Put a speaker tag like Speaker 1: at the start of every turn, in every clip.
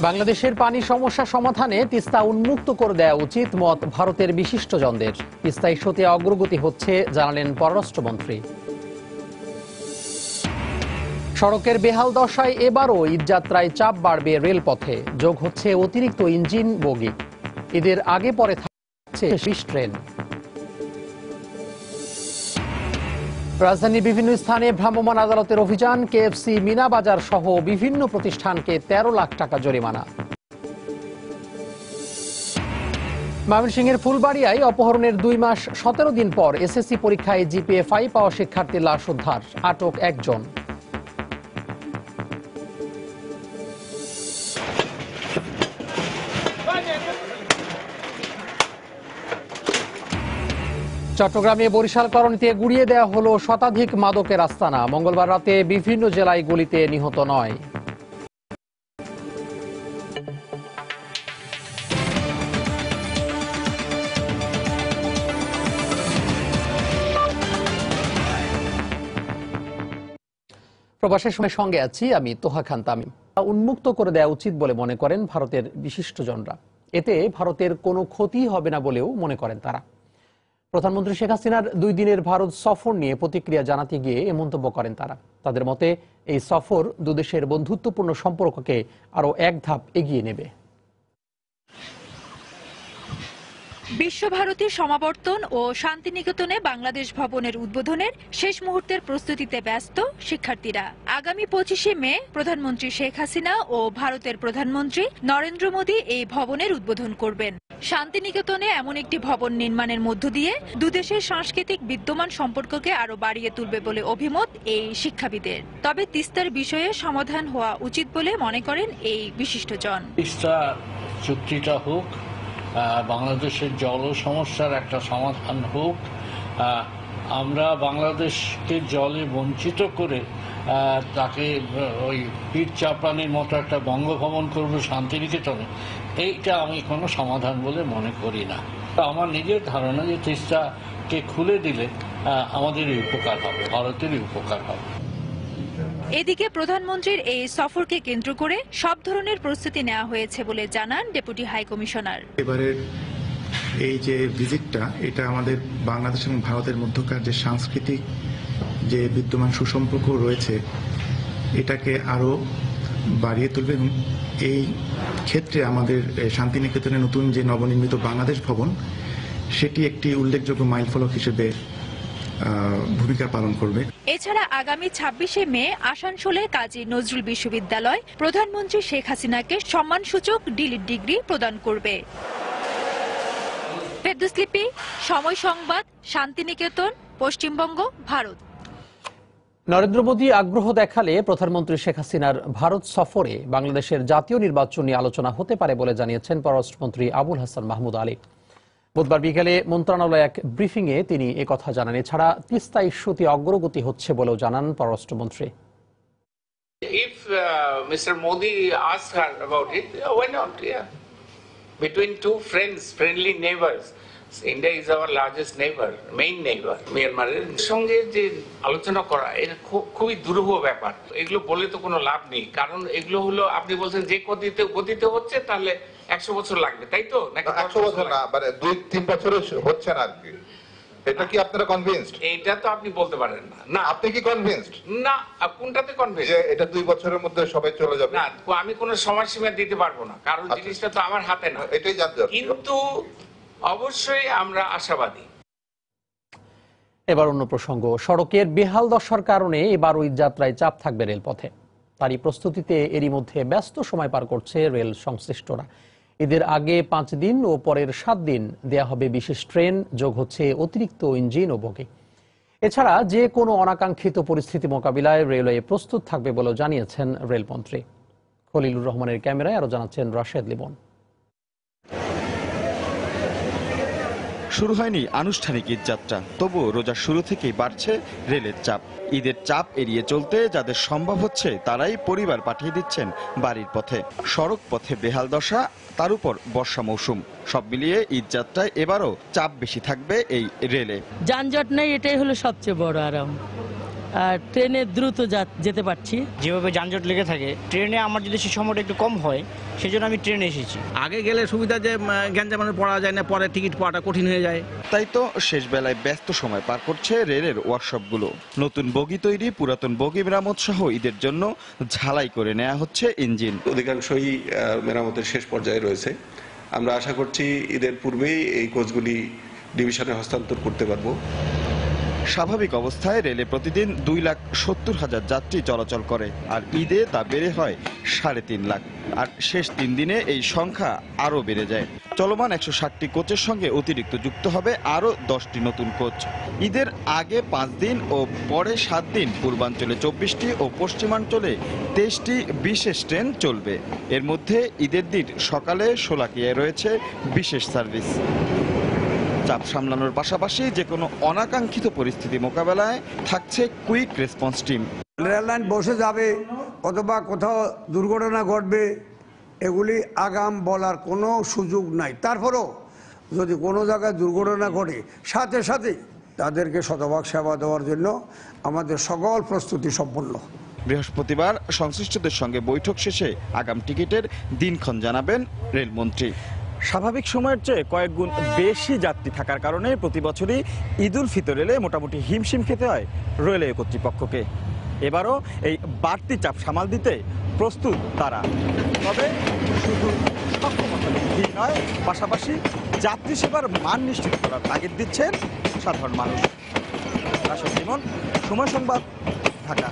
Speaker 1: বাংলাদেশের পানি সমস্যা সমাধানে তিস্তা উন্মুক্ত করে দেওয়া উচিত মত ভারতের বিশিষ্টজনদের। তিস্তা ইস্যুতে অগ্রগতি হচ্ছে জানালেন পররাষ্ট্রমন্ত্রী। সড়কের বেহাল দশায় এবারও ঈদযাত্রায় চাপ বাড়বে রেলপথে, যোগ হচ্ছে অতিরিক্ত ইঞ্জিন বগি। ঈদের আগে পরে থাকছে 20 ট্রেন। রাজধানীর বিভিন্ন স্থানে ভ্রাম্যমাণ আদালতের অভিযান, কেএফসি, মিনা বাজার সহ বিভিন্ন প্রতিষ্ঠানকে 13 লাখ টাকা জরিমানা। ময়মনসিংহের ফুলবাড়িয়ায় অপহরণের 2 মাস 17 দিন পর এসএসসি পরীক্ষায় জিপিএ 5 পাওয়া শিক্ষার্থীর লাশ উদ্ধার, আটক 1 জন। চট্টগ্রামে বরিশাল কলোনিতে গুড়িয়ে দেওয়া হলো শতাধিক মাদকের আস্তানা। মঙ্গলবার রাতে বিভিন্ন জেলায় গুলিতে নিহত 9। প্রবাসের সময় সঙ্গে আছি আমি তোহা খান তামিম। উন্মুক্ত করে দেওয়া উচিত বলে মনে করেন ভারতের বিশিষ্টজনরা। এতে ভারতের কোনো ক্ষতি হবে না বলেও মনে করেন তারা। প্রধানমন্ত্রী শেখ হাসিনার 2 দিনের ভারত সফর নিয়ে প্রতিক্রিয়া জানাতে গিয়ে এ মন্তব্য করেন তারা। তাদের মতে এই সফর দুদেশের বন্ধুত্বপূর্ণ সম্পর্ককে আরও এক ধাপ এগিয়ে নেবে।
Speaker 2: বিশ্বভারতীর সমাবর্তন ও শান্তিনিকেতনে বাংলাদেশ ভবনের উদ্বোধনের শেষ মুহূর্তের প্রস্তুতিতে ব্যস্ত শিক্ষার্থীরা। আগামী 25শে মে প্রধানমন্ত্রী শেখ হাসিনা ও ভারতের প্রধানমন্ত্রী নরেন্দ্র মোদী এই ভবনের উদ্বোধন করবেন। শান্তিনিকেতনে এমন একটি ভবন নির্মাণের মধ্য দিয়ে দুদেশের সাংস্কৃতিক বিদ্যমান সম্পর্ককে আরো বাড়িয়ে তুলবে বলে অভিমত এই শিক্ষাবিদের। তবে তিস্তার বিষয়ে সমাধান হওয়া উচিত বলে মনে করেন এই বিশিষ্টজন।
Speaker 3: তিস্তা চুক্তিটা হোক, বাংলাদেশের জল সমস্যার একটা সমাধান হোক। আমরা বাংলাদেশকে জলে বঞ্চিত করে তাকে ওই পীর চাপানির মতো একটা বঙ্গভবন করব শান্তিনিকেতনে, এইটা আমি কোনো সমাধান বলে মনে করি না। আমার নিজের ধারণা যে তিস্তাকে খুলে দিলে আমাদেরই উপকার হবে, ভারতেরই উপকার হবে।
Speaker 2: এদিকে প্রধানমন্ত্রীর এই সফরকে কেন্দ্র করে সব ধরনের প্রস্তুতি নেওয়া হয়েছে বলে জানান ডেপুটি হাই কমিশনার।
Speaker 4: এবারের এই যে ভিজিটটা, এটা আমাদের বাংলাদেশ এবং ভারতের মধ্যকার যে সাংস্কৃতিক যে বিদ্যমান সুসম্পর্ক রয়েছে এটাকে আরো বাড়িয়ে তুলবে এবং এই ক্ষেত্রে আমাদের শান্তিনিকেতনের নতুন যে নবনির্মিত বাংলাদেশ ভবন, সেটি একটি উল্লেখযোগ্য মাইলফলক হিসেবে ভূমিকা পালন করবে।
Speaker 2: এছাড়া আগামী 26শে মে আসানসোলে কাজী নজরুল বিশ্ববিদ্যালয় প্রধানমন্ত্রী শেখ হাসিনাকে সম্মানসূচক ডিলিট ডিগ্রি প্রদান করবে। ফেরদৌস লিপি, সময় সংবাদ, শান্তিনিকেতন, পশ্চিমবঙ্গ, ভারত।
Speaker 1: নরেন্দ্র মোদী আগ্রহ দেখালে প্রধানমন্ত্রী শেখ হাসিনার ভারত সফরে বাংলাদেশের জাতীয় নির্বাচন নিয়ে আলোচনা হতে পারে বলে জানিয়েছেন পররাষ্ট্রমন্ত্রী আবুল হাসান মাহমুদ আলী। বুধবার বিকেলে মন্ত্রণালয়ে এক ব্রিফিংয়ে তিনি একথা জানান। এছাড়া তিস্তা ইস্যুতে অগ্রগতি হচ্ছে বলেও জানান পররাষ্ট্রমন্ত্রী।
Speaker 5: If Mr. Modi asks her about it, why not? Yeah. Between two friends, friendly neighbors, India is our largest neighbor, main neighbor. মিয়ানমারের সঙ্গে যে আলোচনা করা এটা খুবই দুরূহ ব্যাপার। এগুলো বলে তো কোনো লাভ নেই, কারণ এগুলো হলো আপনি বলছেন যে গতিতে হচ্ছে, তাহলে 100 বছর লাগবে, তাই তো? নাকি
Speaker 6: 100 বছর না, মানে 2-3 বছরে হচ্ছে না আর কি। এটা কি আপনারা কনভিন্সড?
Speaker 5: এটা তো আপনি বলতে পারেন না। না,
Speaker 6: আপনি কি কনভিন্সড?
Speaker 5: না, কোনটাতে কনভিন্সড
Speaker 6: যে এটা 2 বছরের মধ্যে সবাই চলে যাবে?
Speaker 5: না, আমি কোনো সময়সীমা দিতে পারবো না, কারণ জিনিসটা তো আমার হাতে না।
Speaker 6: এটাই জানতে হবে।
Speaker 5: কিন্তু অবশ্যই আমরা আশাবাদী।
Speaker 1: এবার অন্য প্রসঙ্গ। সড়কের বেহাল দশার কারণে এবার ঈদযাত্রায় চাপ থাকবে রেলপথে। তারই প্রস্তুতিতে এরই মধ্যে ব্যস্ত সময় পার করছে রেল সংশ্লিষ্টরা। ঈদের আগে 5 দিন ও পরের 7 দিন দেয়া হবে বিশেষ ট্রেন, যোগ হচ্ছে অতিরিক্ত ইঞ্জিন ও বগি। এছাড়া যে কোনো অনাকাঙ্ক্ষিত পরিস্থিতি মোকাবিলায় রেলওয়ে প্রস্তুত থাকবে বলেও জানিয়েছেন রেলমন্ত্রী। খলিলুর রহমানের ক্যামেরায় আরো জানাচ্ছেন রাশেদ লিমন।
Speaker 7: শুরু হয়নি আনুষ্ঠানিক ঈদযাত্রা, তবুও রোজার শুরু থেকেই বাড়ছে রেলের চাপ। ঈদের চাপ এড়িয়ে চলতে যাদের সম্ভব হচ্ছে তারাই পরিবার পাঠিয়ে দিচ্ছেন বাড়ির পথে। সড়ক পথে বেহাল দশা, তার উপর বর্ষা মৌসুম, সব মিলিয়ে ঈদযাত্রায় এবারও চাপ বেশি থাকবে এই রেলে।
Speaker 8: যানজট নেই, এটাই হলো সবচেয়ে বড় আরাম। ট্রেনে দ্রুত যেতে পারছি।
Speaker 9: যেভাবে যানজট লেগে থাকে, ট্রেনে আমার যদি সে সময়টা একটু কম হয়, সেজন্য আমি ট্রেনে এসেছি।
Speaker 10: আগে গেলে সুবিধা যে গ্যাঞ্জামে পড়া যায় না, পরে টিকিট পাওয়াটা কঠিন হয়ে যায়।
Speaker 7: তাই তো শেষ বেলায় ব্যস্ত সময় পার করছে রেলের ওয়ার্কশপগুলো। নতুন বগি তৈরি, পুরাতন বগি মেরামত সহ ঈদের জন্য ঝালাই করে নেওয়া হচ্ছে ইঞ্জিন।
Speaker 11: অধিকাংশই মেরামতের শেষ পর্যায়ে রয়েছে। আমরা আশা করছি ঈদের পূর্বেই এই কোচগুলি ডিভিশনে হস্তান্তর করতে পারবো।
Speaker 7: স্বাভাবিক অবস্থায় রেলে প্রতিদিন 2,70,000 যাত্রী চলাচল করে, আর ঈদে তা বেড়ে হয় 3.5 লাখ। আর শেষ 3 দিনে এই সংখ্যা আরও বেড়ে যায়। চলমান 160টি কোচের সঙ্গে অতিরিক্ত যুক্ত হবে আরও 10টি নতুন কোচ। ঈদের আগে 5 দিন ও পরে 7 দিন পূর্বাঞ্চলে 24টি ও পশ্চিমাঞ্চলে 23টি বিশেষ ট্রেন চলবে। এর মধ্যে ঈদের দিন সকালে শোলাকিয়ায় রয়েছে বিশেষ সার্ভিস। চাপ সামলানোর পাশাপাশি যে কোনো অনাকাঙ্ক্ষিত পরিস্থিতি মোকাবেলায় থাকছে কুইক রেসপন্স টিম।
Speaker 12: রেললাইন বসে যাবে অথবা কোথাও দুর্ঘটনা ঘটবে, এগুলি আগাম বলার কোনো সুযোগ নাই। তারপরেও যদি কোনো জায়গায় দুর্ঘটনা ঘটে, সাথে সাথে তাদেরকে শতভাগ সেবা দেওয়ার জন্য আমাদের সকল প্রস্তুতি সম্পন্ন।
Speaker 7: বৃহস্পতিবার সংশ্লিষ্টদের সঙ্গে বৈঠক শেষে আগাম টিকিটের দিনক্ষণ জানাবেন রেলমন্ত্রী। স্বাভাবিক সময়ের চেয়ে কয়েক গুণ বেশি যাত্রী থাকার কারণে প্রতি বছরই ঈদ উল ফিতর এলে মোটামুটি হিমশিম খেতে হয় রেলওয়ে কর্তৃপক্ষকে। এবারও এই বাড়তি চাপ সামাল দিতে প্রস্তুত তারা। তবে শুধু সক্ষমতা বৃদ্ধি নয়, পাশাপাশি যাত্রী সেবার মান নিশ্চিত করার তাগিদ দিচ্ছেন সাধারণ মানুষ। রাশেদ লিমন, সময় সংবাদ, ঢাকা।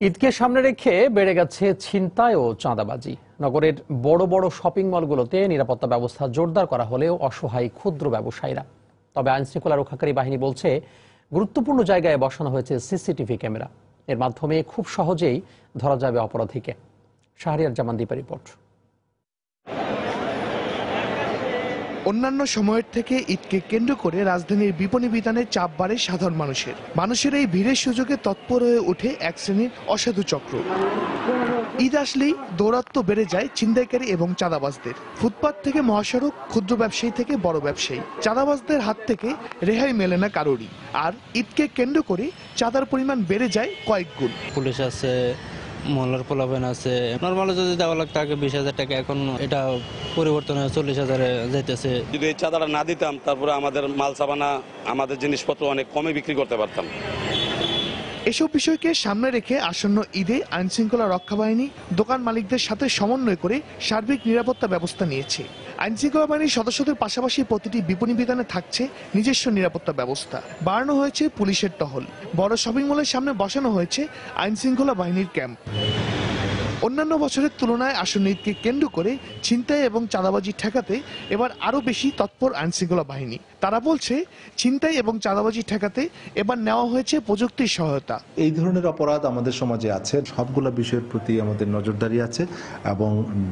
Speaker 1: ঈদকে সামনে রেখে বেড়ে গেছে ছিনতাই ও চাঁদাবাজি। নগরের বড় বড় শপিং মলগুলোতে নিরাপত্তা ব্যবস্থা জোরদার করা হলেও অসহায় ক্ষুদ্র ব্যবসায়ীরা। তবে আইনশৃঙ্খলা রক্ষাকারী বাহিনী বলছে, গুরুত্বপূর্ণ জায়গায় বসানো হয়েছে সিসিটিভি ক্যামেরা। এর মাধ্যমে খুব সহজেই ধরা যাবে অপরাধীকে। শাহরিয়ার জামান দীপের রিপোর্ট।
Speaker 13: অন্যান্য সময়ের থেকে ঈদকে কেন্দ্র করে রাজধানীর বিপণী বিতানে চাপ বাড়ে সাধারণ মানুষের এই ভিড়ের সুযোগে তৎপর হয়ে ওঠে এক শ্রেণীর অসাধু চক্র। ঈদ আসলেই দৌরাত্ম্য বেড়ে যায় ছিনতাইকারী এবং চাঁদাবাজদের। ফুটপাত থেকে মহাসড়ক, ক্ষুদ্র ব্যবসায়ী থেকে বড় ব্যবসায়ী, চাঁদাবাজদের হাত থেকে রেহাই মেলে না কারোরই। আর ঈদকে কেন্দ্র করে চাঁদার পরিমাণ বেড়ে যায় কয়েক গুণ।
Speaker 14: পুলিশ আছে, মহল্লার পোলাপেন আছে। নর্মালি যদি দেওয়া লাগতো আগে 20,000 টাকা, এখন এটা পরিবর্তন হয়ে 40,000-এ যাইতেছে।
Speaker 15: যদি এই চাঁদাটা না দিতাম, তারপরে আমাদের মাল সাবানা, আমাদের জিনিসপত্র অনেক কমে বিক্রি করতে পারতাম।
Speaker 13: এসব বিষয়কে সামনে রেখে আসন্ন ঈদে আইনশৃঙ্খলা রক্ষা বাহিনী দোকান মালিকদের সাথে সমন্বয় করে সার্বিক নিরাপত্তা ব্যবস্থা নিয়েছে। আইনশৃঙ্খলা বাহিনীর সদস্যদের পাশাপাশি প্রতিটি বিপণী বিতানে থাকছে নিজস্ব নিরাপত্তা ব্যবস্থা। বাড়ানো হয়েছে পুলিশের টহল, বড় শপিং মলের সামনে বসানো হয়েছে আইনশৃঙ্খলা বাহিনীর ক্যাম্প। অন্যান্য বছরের তুলনায় আসন্ন ঈদকে কেন্দ্র করে ছিনতাই এবং চাঁদাবাজি ঠেকাতে এবার আরো বেশি তৎপর আইনশৃঙ্খলা বাহিনী। তারা বলছে, ছিনতাই এবং চাঁদাবাজি ঠেকাতে এবার নেওয়া হয়েছে প্রযুক্তির সহায়তা।
Speaker 16: এই ধরনের অপরাধ আমাদের সমাজে আছে, সবগুলা বিষয়ের প্রতি আমাদের নজরদারি আছে এবং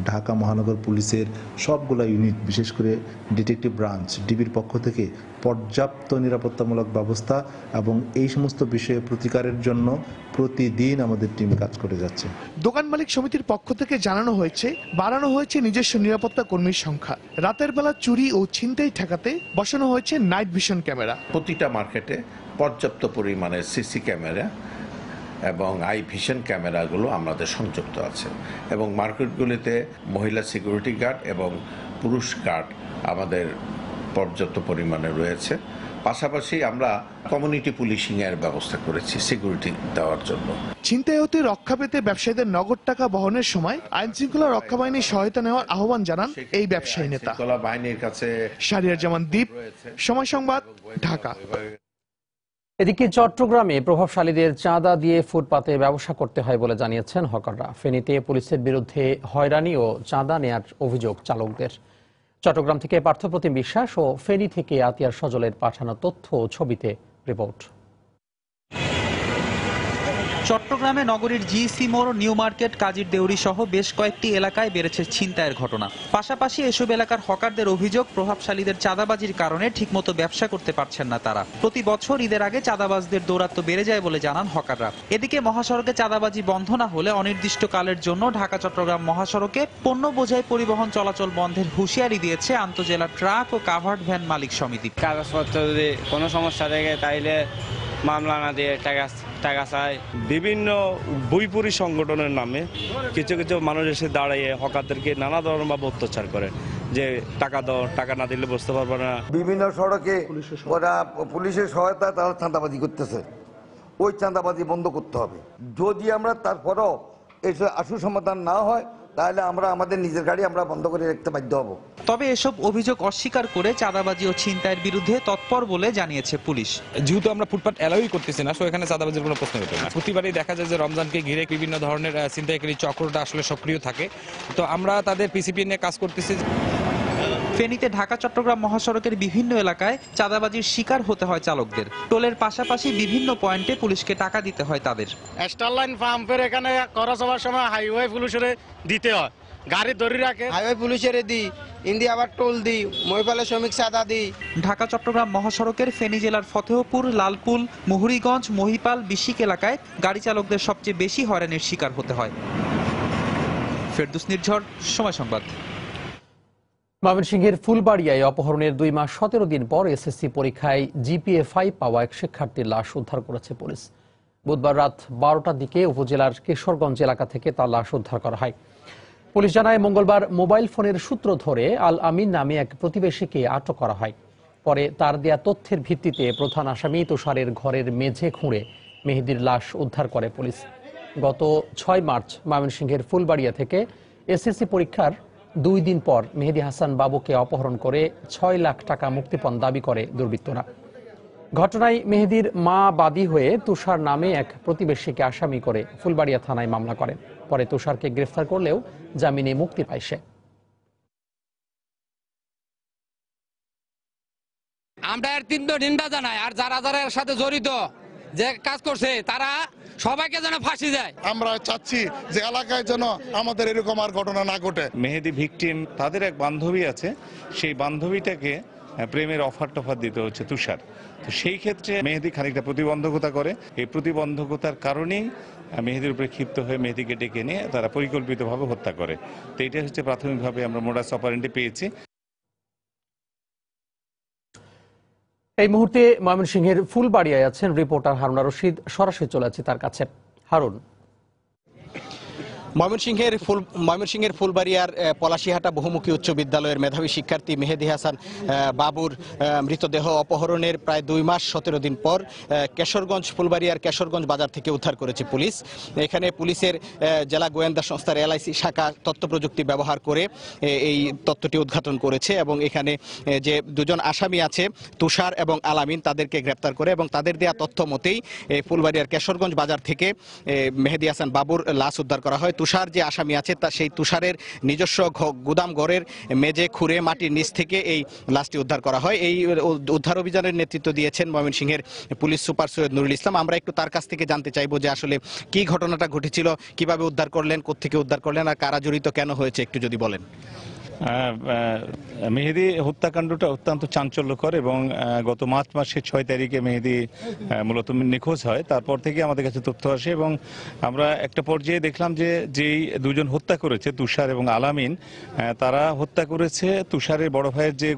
Speaker 16: ঢাকা মহানগর পুলিশের সবগুলা ইউনিট, বিশেষ করে ডিটেকটিভ ব্রাঞ্চ, ডিবির পক্ষ থেকে পর্যাপ্ত নিরাপত্তামূলক ব্যবস্থা এবং এই সমস্ত বিষয়ে প্রতিকারের জন্য প্রতিদিন আমাদের টিম কাজ করে যাচ্ছে।
Speaker 13: দোকান মালিক সমিতির পক্ষ থেকে জানানো হয়েছে, বাড়ানো হয়েছে নিজস্ব নিরাপত্তা কর্মীর সংখ্যা। রাতের বেলা চুরি ও ছিনতাই ঠেকাতে বসানো হয়েছে নাইট ভিশন ক্যামেরা।
Speaker 17: প্রতিটা মার্কেটে পর্যাপ্ত পরিমাণে সিসি ক্যামেরা এবং আই ভিশন ক্যামেরাগুলো আমাদের সংযুক্ত আছে এবং মার্কেটগুলিতে মহিলা সিকিউরিটি গার্ড এবং পুরুষ গার্ড আমাদের পর্যাপ্ত পরিমাণে রয়েছে। পাশাপাশি আমরা কমিউনিটি পুলিশিং এর ব্যবস্থা করেছি সিকিউরিটি দেওয়ার জন্য।
Speaker 13: ছিনতাই হতে রক্ষা পেতে ব্যবসায়ীদের নগদ টাকা বহনের সময় আইনশৃঙ্খলা রক্ষা বাহিনীর সহায়তা নেওয়ার আহ্বান জানান এই ব্যবসায়ী নেতা।
Speaker 17: বাহিনীর কাছে
Speaker 13: শাহরিয়ার জামান দীপ, সময় সংবাদ, ঢাকা।
Speaker 1: এদিকে চট্টগ্রামে প্রভাবশালীদের চাঁদা দিয়ে ফুটপাতে ব্যবসা করতে হয় বলে জানিয়েছেন হকাররা। ফেনীতে পুলিশের বিরুদ্ধে হয়রানি ও চাঁদা নেয়ার অভিযোগ চালকদের। চট্টগ্রাম থেকে পার্থপ্রতিম বিশ্বাস ও ফেনী থেকে আতিয়ার সজলের পাঠানো তথ্য ও ছবিতে রিপোর্ট।
Speaker 18: চট্টগ্রামে নগরীর জিসি মোড়, নিউ মার্কেট, কাজীর দেউরি সহ বেশ কয়েকটি এলাকায় বেড়েছে ছিনতাইয়ের ঘটনা। পাশাপাশি এসব এলাকার হকারদের অভিযোগ, প্রভাবশালীদের চাঁদাবাজির কারণে ঠিকমতো ব্যবসা করতে পারছেন না তারা। প্রতি বছর ঈদের আগে চাঁদাবাজদের দৌরাত্ম্য বেড়ে যায় বলে জানান হকাররা। এদিকে মহাসড়কে চাঁদাবাজি বন্ধ না হলে অনির্দিষ্টকালের জন্য ঢাকা চট্টগ্রাম মহাসড়কে পণ্য বোঝাই পরিবহন চলাচল বন্ধের হুঁশিয়ারি দিয়েছে আন্তজেলা ট্রাক ও কাভার্ড ভ্যান মালিক সমিতি।
Speaker 9: কাগজপত্র যদি কোনো সমস্যা থাকে তাইলে
Speaker 15: মামলা না দিয়ে টাকা চায়।
Speaker 19: বিভিন্ন বইপুরি সংগঠনের নামে কিছু কিছু মানুষ এসে দাঁড়িয়ে হকারদেরকে নানা ধরনের অত্যাচার করে, যে টাকা দাও, টাকা না দিলে বসতে পারবে না।
Speaker 20: বিভিন্ন সড়কে ওরা পুলিশের সহায়তা তারা চাঁদাবাজি করতেছে, ওই চাঁদাবাজি বন্ধ করতে হবে। যদি আমরা তারপরও এসব আশু সমাধান না হয় তাহলে আমরা আমাদের নিজের গাড়ি আমরা বন্ধ করে রাখতে বাধ্য হব।
Speaker 18: তবে এসব অভিযোগ অস্বীকার করে চাঁদাবাজি ও ছিনতাইয়ের বিরুদ্ধে তৎপর বলে জানিয়েছে পুলিশ।
Speaker 21: যেহেতু আমরা ফুটপাত অ্যালাউই করতেছি না, সো এখানে চাঁদাবাজির কোনো প্রশ্ন ওঠে না। প্রতিবারই দেখা যায় যে রমজানকে ঘিরে বিভিন্ন ধরনের ছিনতাইকারী চক্রটা আসলে সক্রিয় থাকে, তো আমরা তাদের পিসিপি নিয়ে কাজ করতেছি।
Speaker 18: ফেনীতে ঢাকা চট্টগ্রাম মহাসড়কের বিভিন্ন এলাকায় চাঁদাবাজির শিকার হতে হয় চালকদের। টোলের পাশাপাশি বিভিন্ন পয়েন্টে পুলিশকে টাকা দিতে হয় তাদের।
Speaker 22: স্টারলাইন পাম্পের এখানে খরচ হওয়ার সময় হাইওয়ে পুলিশের দিতে হয়, গাড়ি ধরে রাখে হাইওয়ে পুলিশের দিই, ইন্দি আবার টোল দিই, মহিপালে শ্রমিক চাঁদা দিই।
Speaker 18: ঢাকা চট্টগ্রাম মহাসড়কের ফেনী জেলার ফতেহপুর, লালপুল, মুহুরীগঞ্জ, মহিপাল, বিশিক এলাকায় গাড়ি চালকদের সবচেয়ে বেশি হয়রানির শিকার হতে হয়। ফেরদৌস নির্ঝর, সময় সংবাদ।
Speaker 1: ময়মনসিংহের ফুলবাড়িয়ায় অপহরণের 2 মাস 17 দিন পর এসএসসি পরীক্ষায় জিপিএ 5 পাওয়া এক শিক্ষার্থীর লাশ উদ্ধার করেছে পুলিশ। বুধবার রাত 12টার দিকে উপজেলার কেশরগঞ্জ এলাকা থেকে তার লাশ উদ্ধার করা হয়। পুলিশ জানায়, মঙ্গলবার মোবাইল ফোনের সূত্র ধরে আল আমিন নামে এক প্রতিবেশীকে আটক করা হয়। পরে তার দেয়া তথ্যের ভিত্তিতে প্রধান আসামি তুষারের ঘরের মেঝে খুঁড়ে মেহেদীর লাশ উদ্ধার করে পুলিশ। গত 6 মার্চ ময়মনসিংহের ফুলবাড়িয়া থেকে এসএসসি পরীক্ষার 2 দিন পর মেহেদী হাসান বাবুকে অপহরণ করে 6 লাখ টাকা মুক্তিপণ দাবি করে দুর্বৃত্তরা। ঘটনায় মেহেদীর মা বাদী হয়ে তুষার নামে এক প্রতিবেশীকে আসামি করে ফুলবাড়িয়া থানায় মামলা করেন। পরে তুষারকে গ্রেফতার করলেও জামিনে মুক্তি পায় সে।
Speaker 23: আমরা এর তীব্র নিন্দা জানাই, আর যারা যারা এর সাথে জড়িত যে কাজ করছে তারা সবাইকে যেন ফাঁসি যায়।
Speaker 24: আমরা চাচ্ছি যে এলাকায় যেন আমাদের এরকম আর ঘটনা না ঘটে।
Speaker 19: মেহেদী ভিকটিম, তাদের এক বান্ধবী আছে, সেই বান্ধবীটাকে প্রেমের অফার টফার দিতে হচ্ছে তুষার। তো সেই ক্ষেত্রে মেহেদী খানিকটা প্রতিবন্ধকতা করে। এই প্রতিবন্ধকতার কারণেই মেহেদীর উপরে ক্ষিপ্ত হয়ে মেহেদীকে ডেকে নিয়ে তারা পরিকল্পিতভাবে হত্যা করে। তো এটা হচ্ছে প্রাথমিকভাবে আমরা মোডাস অপারেন্ডি পেয়েছি।
Speaker 1: এই মুহূর্তে ময়মনসিংহের ফুলবাড়িয়ায় আছেন রিপোর্টার হারুন রশিদ, সরাসরি চলে যাচ্ছে তার কাছে। হারুন,
Speaker 25: ময়মনসিংহের ফুলবাড়িয়ার পলাশিহাটা বহুমুখী উচ্চ বিদ্যালয়ের মেধাবী শিক্ষার্থী মেহেদী হাসান বাবুর মৃতদেহ অপহরণের প্রায় 2 মাস 17 দিন পর কেশরগঞ্জ, ফুলবাড়িয়ার কেশরগঞ্জ বাজার থেকে উদ্ধার করেছে পুলিশ। এখানে পুলিশের জেলা গোয়েন্দা সংস্থার এলআইসি শাখা তথ্য প্রযুক্তি ব্যবহার করে এই তথ্যটি উদ্ঘাটন করেছে এবং এখানে যে 2জন আসামি আছে তুষার এবং আলামিন, তাদেরকে গ্রেপ্তার করে এবং তাদের দেওয়া তথ্য মতেই ফুলবাড়িয়ার কেশরগঞ্জ বাজার থেকে মেহেদী হাসান বাবুর লাশ উদ্ধার করা হয়। তুষার যে আসামি আছে তা সেই তুষারের নিজস্ব গুদাম ঘরের মেঝে খুঁড়ে মাটির নিচ থেকে এই লাশটি উদ্ধার করা হয়। এই উদ্ধার অভিযানের নেতৃত্ব দিয়েছেন ময়মনসিংহের পুলিশ সুপার সৈয়দ নুরুল ইসলাম। আমরা একটু তার কাছ থেকে জানতে চাইবো যে আসলে কি ঘটনাটা ঘটেছিল, কিভাবে উদ্ধার করলেন, কোত্থেকে উদ্ধার করলেন, আর কারা জড়িত কেন হয়েছে একটু যদি বলেন।
Speaker 19: মেহেদী হত্যাকাণ্ডটা অত্যন্ত চাঞ্চল্যকর এবং গত মার্চ মাসের 6 তারিখে মেহেদী মূলত নিখোঁজ হয়। তারপর থেকে আমাদের কাছে তথ্য আসে এবং আমরা একটা পর্যায়ে দেখলাম যে যেই 2জন হত্যা করেছে তুষার এবং আলামিন, তারা হত্যা করেছে তুষারের বড় ভাইয়ের যে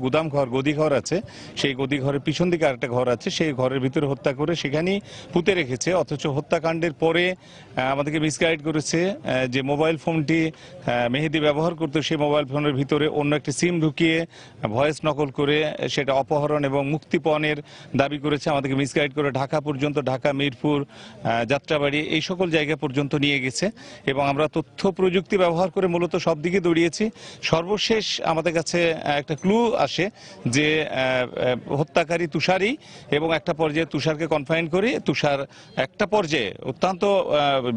Speaker 19: গদিঘর আছে, সেই গদিঘরের পিছন দিকে আরেকটা ঘর আছে, সেই ঘরের ভিতরে হত্যা করে সেখানেই পুঁতে রেখেছে। অথচ হত্যাকাণ্ডের পরে আমাদেরকে মিসগাইড করেছে যে মোবাইল ফোনটি মেহেদী ব্যবহার করতো, সেই মোবাইল ফোনের ভিতরে অন্য একটি সিম ঢুকিয়ে ভয়েস নকল করে সেটা অপহরণ এবং মুক্তিপণের দাবি করেছে। আমাদেরকে মিসগাইড করে ঢাকা পর্যন্ত, ঢাকা, মিরপুর, যাত্রাবাড়ি, এই সকল জায়গা পর্যন্ত নিয়ে গেছে এবং আমরা তথ্য প্রযুক্তি ব্যবহার করে মূলত সব দিকে দৌড়িয়েছি। সর্বশেষ আমাদের কাছে একটা ক্লু আসে যে হত্যাকারী তুষারই এবং একটা পর্যায়ে তুষারকে কনফাইন করে তুষার একটা পর্যায়ে অত্যন্ত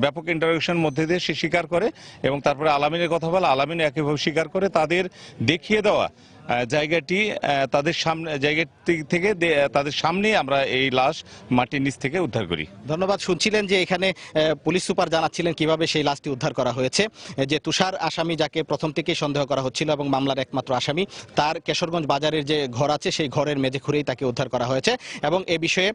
Speaker 19: ব্যাপক ইন্টারোগেশন মধ্যে দিয়ে সে স্বীকার করে এবং তারপরে আলামিনের কথা বলে, আলামিন একইভাবে স্বীকার করে। তাদের দেখিয়ে দেওয়া জায়গাটি তাদের সামনে আমরা এই লাশ মাটির নিচ থেকে উদ্ধার করি।
Speaker 25: ধন্যবাদ। শুনছিলেন যে এখানে পুলিশ সুপার জানাচ্ছিলেন কিভাবে সেই লাশটি উদ্ধার করা হয়েছে। যে তুষার আসামি, যাকে প্রথম থেকেই সন্দেহ করা হচ্ছিল এবং মামলার একমাত্র আসামি, তার কেশরগঞ্জ বাজারের যে ঘর আছে সেই ঘরের মেঝে খুঁড়েই তাকে উদ্ধার করা হয়েছে এবং এ বিষয়ে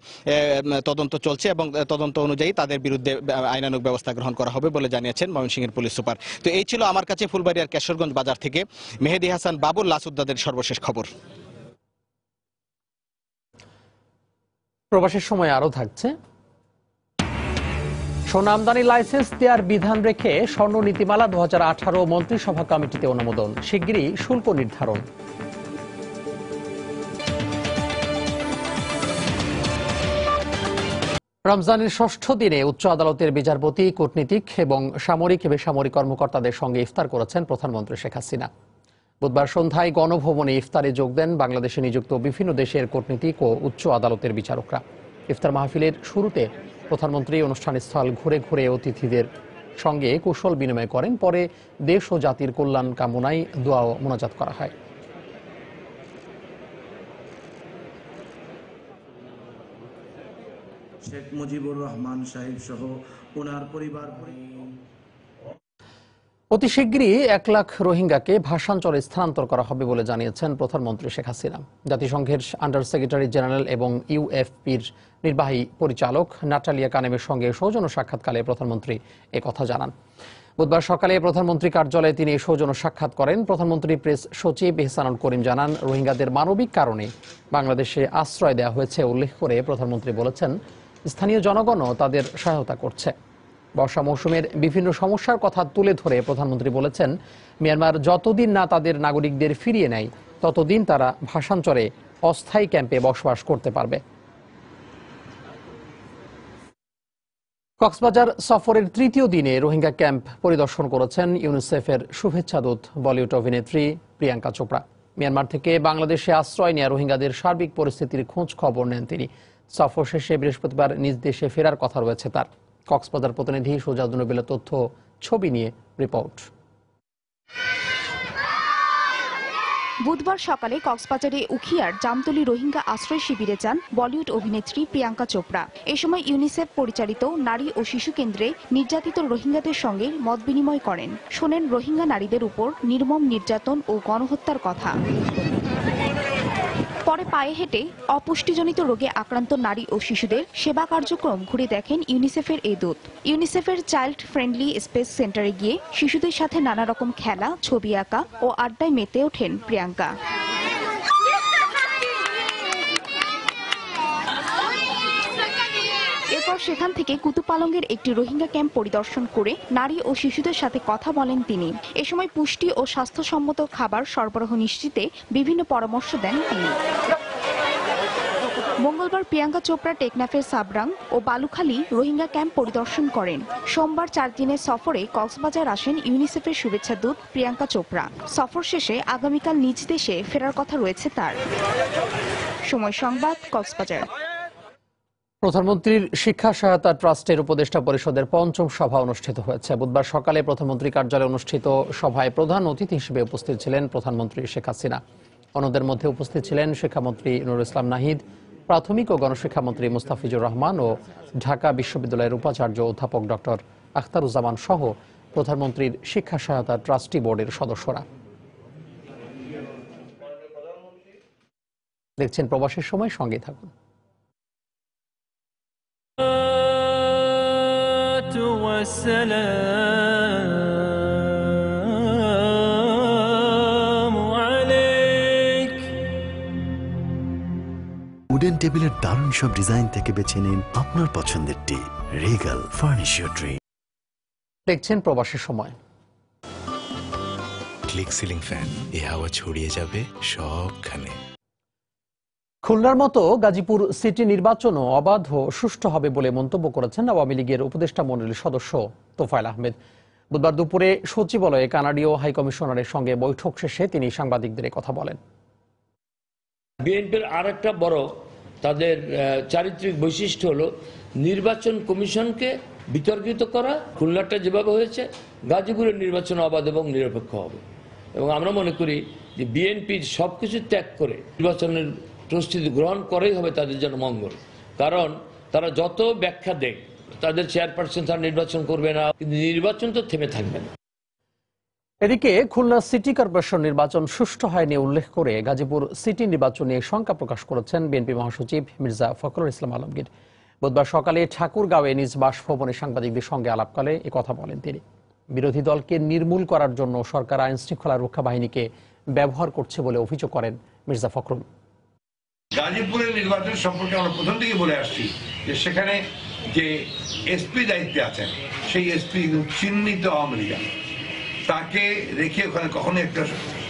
Speaker 25: তদন্ত চলছে এবং তদন্ত অনুযায়ী তাদের বিরুদ্ধে আইনানুগ ব্যবস্থা গ্রহণ করা হবে বলে জানিয়েছেন ময়মনসিংহের পুলিশ সুপার। তো এই ছিল আমার কাছে ফুলবাড়িয়ার কেশরগঞ্জ বাজার থেকে মেহেদী হাসান বাবুর লাশ উদ্ধারের সর্বশেষ খবর।
Speaker 1: প্রবাসের সময় আরও থাকছে, সোনা আমদানি লাইসেন্স দেওয়ার বিধান রেখে স্বর্ণ নীতিমালা 2018 মন্ত্রিসভা কমিটিতে অনুমোদন, শিগগিরই শুল্ক নির্ধারণ। রমজানের ষষ্ঠ দিনে উচ্চ আদালতের বিচারপতি, কূটনীতিক এবং সামরিক বেসামরিক কর্মকর্তাদের সঙ্গে ইফতার করেছেন প্রধানমন্ত্রী শেখ হাসিনা। বুধবার সন্ধ্যায় গণভবনে ইফতারে যোগ দেন বাংলাদেশে নিযুক্ত বিভিন্ন দেশের কূটনীতিক ও উচ্চ আদালতের বিচারকরা। ইফতার মাহফিলের শুরুতে প্রধানমন্ত্রী অনুষ্ঠানস্থল ঘুরে ঘুরে অতিথিদের সঙ্গে কুশল বিনিময় করেন। পরে দেশ ও জাতির কল্যাণ কামনায় দোয়া ও মোনাজাত করা হয়।
Speaker 2: শেখ মুজিবুর রহমান সাহেব সহ ওনার পরিবার।
Speaker 1: অতি শীঘ্রই 1 লাখ রোহিঙ্গাকে ভাষাঞ্চলে স্থানান্তর করা হবে বলে জানিয়েছেন প্রধানমন্ত্রী শেখ হাসিনা। জাতিসংঘের আন্ডার সেক্রেটারি জেনারেল এবং ইউএফপির নির্বাহী পরিচালক নাটালিয়া কানেমের সঙ্গে সৌজন্য সাক্ষাৎকালে প্রধানমন্ত্রী একথা জানান। বুধবার সকালে প্রধানমন্ত্রী কার্যালয়ে তিনি সৌজন্য সাক্ষাৎ করেন। প্রধানমন্ত্রী প্রেস সচিব এহসানুল করিম জানান, রোহিঙ্গাদের মানবিক কারণে বাংলাদেশে আশ্রয় দেওয়া হয়েছে উল্লেখ করে প্রধানমন্ত্রী বলেছেন, স্থানীয় জনগণও তাদের সহায়তা করছে। বর্ষা মৌসুমের বিভিন্ন সমস্যার কথা তুলে ধরে প্রধানমন্ত্রী বলেছেন, মিয়ানমার যতদিন না তাদের নাগরিকদের ফিরিয়ে নেয় ততদিন তারা ভাষাঞ্চলে অস্থায়ী ক্যাম্পে বসবাস করতে পারবে। কক্সবাজার সফরের তৃতীয় দিনে রোহিঙ্গা ক্যাম্প পরিদর্শন করেছেন ইউনিসেফের শুভেচ্ছা দূত বলিউড অভিনেত্রী প্রিয়াঙ্কা চোপড়া। মিয়ানমার থেকে বাংলাদেশে আশ্রয় নেওয়া রোহিঙ্গাদের সার্বিক পরিস্থিতির খোঁজ খবর নেন তিনি। সফর শেষে বৃহস্পতিবার নিজ দেশে ফেরার কথা রয়েছে তার। কক্সবাজার প্রতিনিধি সুজাউদ্দিন নবীলের তথ্য, ছবি নিয়ে রিপোর্ট।
Speaker 3: বুধবার সকালে কক্সবাজারে উখিয়ার জামতলী রোহিঙ্গা আশ্রয় শিবিরে যান বলিউড অভিনেত্রী প্রিয়াঙ্কা চোপড়া। এ সময় ইউনিসেফ পরিচালিত নারী ও শিশু কেন্দ্রে নির্যাতিত রোহিঙ্গাদের সঙ্গে মত বিনিময় করেন। শোনেন রোহিঙ্গা নারীদের উপর নির্মম নির্যাতন ও গণহত্যার কথা। পরে পায়ে হেঁটে অপুষ্টিজনিত রোগে আক্রান্ত নারী ও শিশুদের সেবা কার্যক্রম ঘুরে দেখেন ইউনিসেফের এই দূত। ইউনিসেফের চাইল্ড ফ্রেন্ডলি স্পেস সেন্টারে গিয়ে শিশুদের সাথে নানা রকম খেলা, ছবি আঁকা ও আড্ডায় মেতে ওঠেন প্রিয়াঙ্কা। এরপর সেখান থেকে কুতুপালংয়ের একটি রোহিঙ্গা ক্যাম্প পরিদর্শন করে নারী ও শিশুদের সাথে কথা বলেন তিনি। এ সময় পুষ্টি ও স্বাস্থ্যসম্মত খাবার সরবরাহ নিশ্চিতে বিভিন্ন পরামর্শ দেন তিনি। মঙ্গলবার প্রিয়াঙ্কা চোপড়া টেকনাফের সাবরাং ও বালুখালী রোহিঙ্গা ক্যাম্প পরিদর্শন করেন। সোমবার 4 দিনের সফরে কক্সবাজার আসেন ইউনিসেফের শুভেচ্ছা দূত প্রিয়াঙ্কা চোপড়া। সফর শেষে আগামীকাল নিজ দেশে ফেরার কথা রয়েছে তার। সময় সংবাদ, কক্সবাজার।
Speaker 1: প্রধানমন্ত্রীর শিক্ষা সহায়তা ট্রাস্টের উপদেষ্টা পরিষদের 5ম সভা অনুষ্ঠিত হয়েছে। বুধবার সকালে প্রধানমন্ত্রী কার্যালয়ে অনুষ্ঠিত সভায় প্রধান অতিথি হিসেবে উপস্থিত ছিলেন প্রধানমন্ত্রী শেখ হাসিনা। অন্যদের মধ্যে উপস্থিত ছিলেন শিক্ষামন্ত্রী নুরুল ইসলাম নাহিদ, প্রাথমিক ও গণশিক্ষামন্ত্রী মুস্তাফিজুর রহমান ও ঢাকা বিশ্ববিদ্যালয়ের উপাচার্য অধ্যাপক ডক্টর আখতারুজ্জামান সহ প্রধানমন্ত্রীর শিক্ষা সহায়তা ট্রাস্টি বোর্ডের সদস্যরা। দেখছেন প্রবাসের সময়, সঙ্গে থাকুন।
Speaker 4: উডেন টেবিলের দারুণ সব ডিজাইন থেকে বেছে নিন আপনার পছন্দেরটি। Regal furnish your dream.
Speaker 1: দেখছেন প্রবাসের সময়।
Speaker 4: ক্লিক সিলিং ফ্যান, এই হাওয়া ছড়িয়ে যাবে সবখানে।
Speaker 1: খুলনার মতো গাজীপুর সিটি নির্বাচনও অবাধ ও সুষ্ঠু হবে বলে মন্তব্য করেছেন আওয়ামী লীগের উপদেষ্টা মণ্ডলীর সদস্য তোফায়েল আহমেদ। বুধবার দুপুরে সচিবালয়ে কানাডীয় হাইকমিশনারের সঙ্গে বৈঠক শেষে তিনি সাংবাদিকদের কথা বলেন।
Speaker 5: বিএনপির আরেকটা বড় তাদের চারিত্রিক বৈশিষ্ট্য হলো নির্বাচন কমিশনকে বিতর্কিত করা। খুলনাটা যেভাবে হয়েছে, গাজীপুরের নির্বাচন অবাধ এবং নিরপেক্ষ হবে। এবং আমরা মনে করি যে বিএনপির সবকিছু ত্যাগ করে নির্বাচনের প্রস্তুতি গ্রহণ করেই হবে তাদের জন্য মঙ্গল। কারণ তারা যত ব্যাখ্যা দেয়, তাদের চেয়ারপারসন তারা নির্বাচন করবে না, কিন্তু নির্বাচন তো থেমে থাকবে না।
Speaker 1: এদিকে খুলনা সিটি কর্পোরেশন নির্বাচন সুষ্ঠু হয়নি উল্লেখ করে গাজীপুর সিটি নির্বাচন নিয়ে শঙ্কা প্রকাশ করেছেন বিএনপি মহাসচিব মির্জা ফখরুল ইসলাম আলমগীর। বুধবার সকালে ঠাকুরগাঁওয়ে নিজ বাসভবনে সাংবাদিকদের সঙ্গে আলাপকালে একথা বলেন তিনি। বিরোধী দলকে নির্মূল করার জন্য সরকার আইন শৃঙ্খলা রক্ষা বাহিনীকে ব্যবহার করছে বলে অভিযোগ করেন মির্জা ফখরুল।
Speaker 6: গাজীপুরের নির্বাচন সম্পর্কে আমরা প্রথম থেকে বলে আসছি যে সেখানে যে এসপি দায়িত্বে আছেন সেই এসপি চিহ্নিত আওয়ামী লীগ, তাকে রেখে ওখানে কখনোই একটা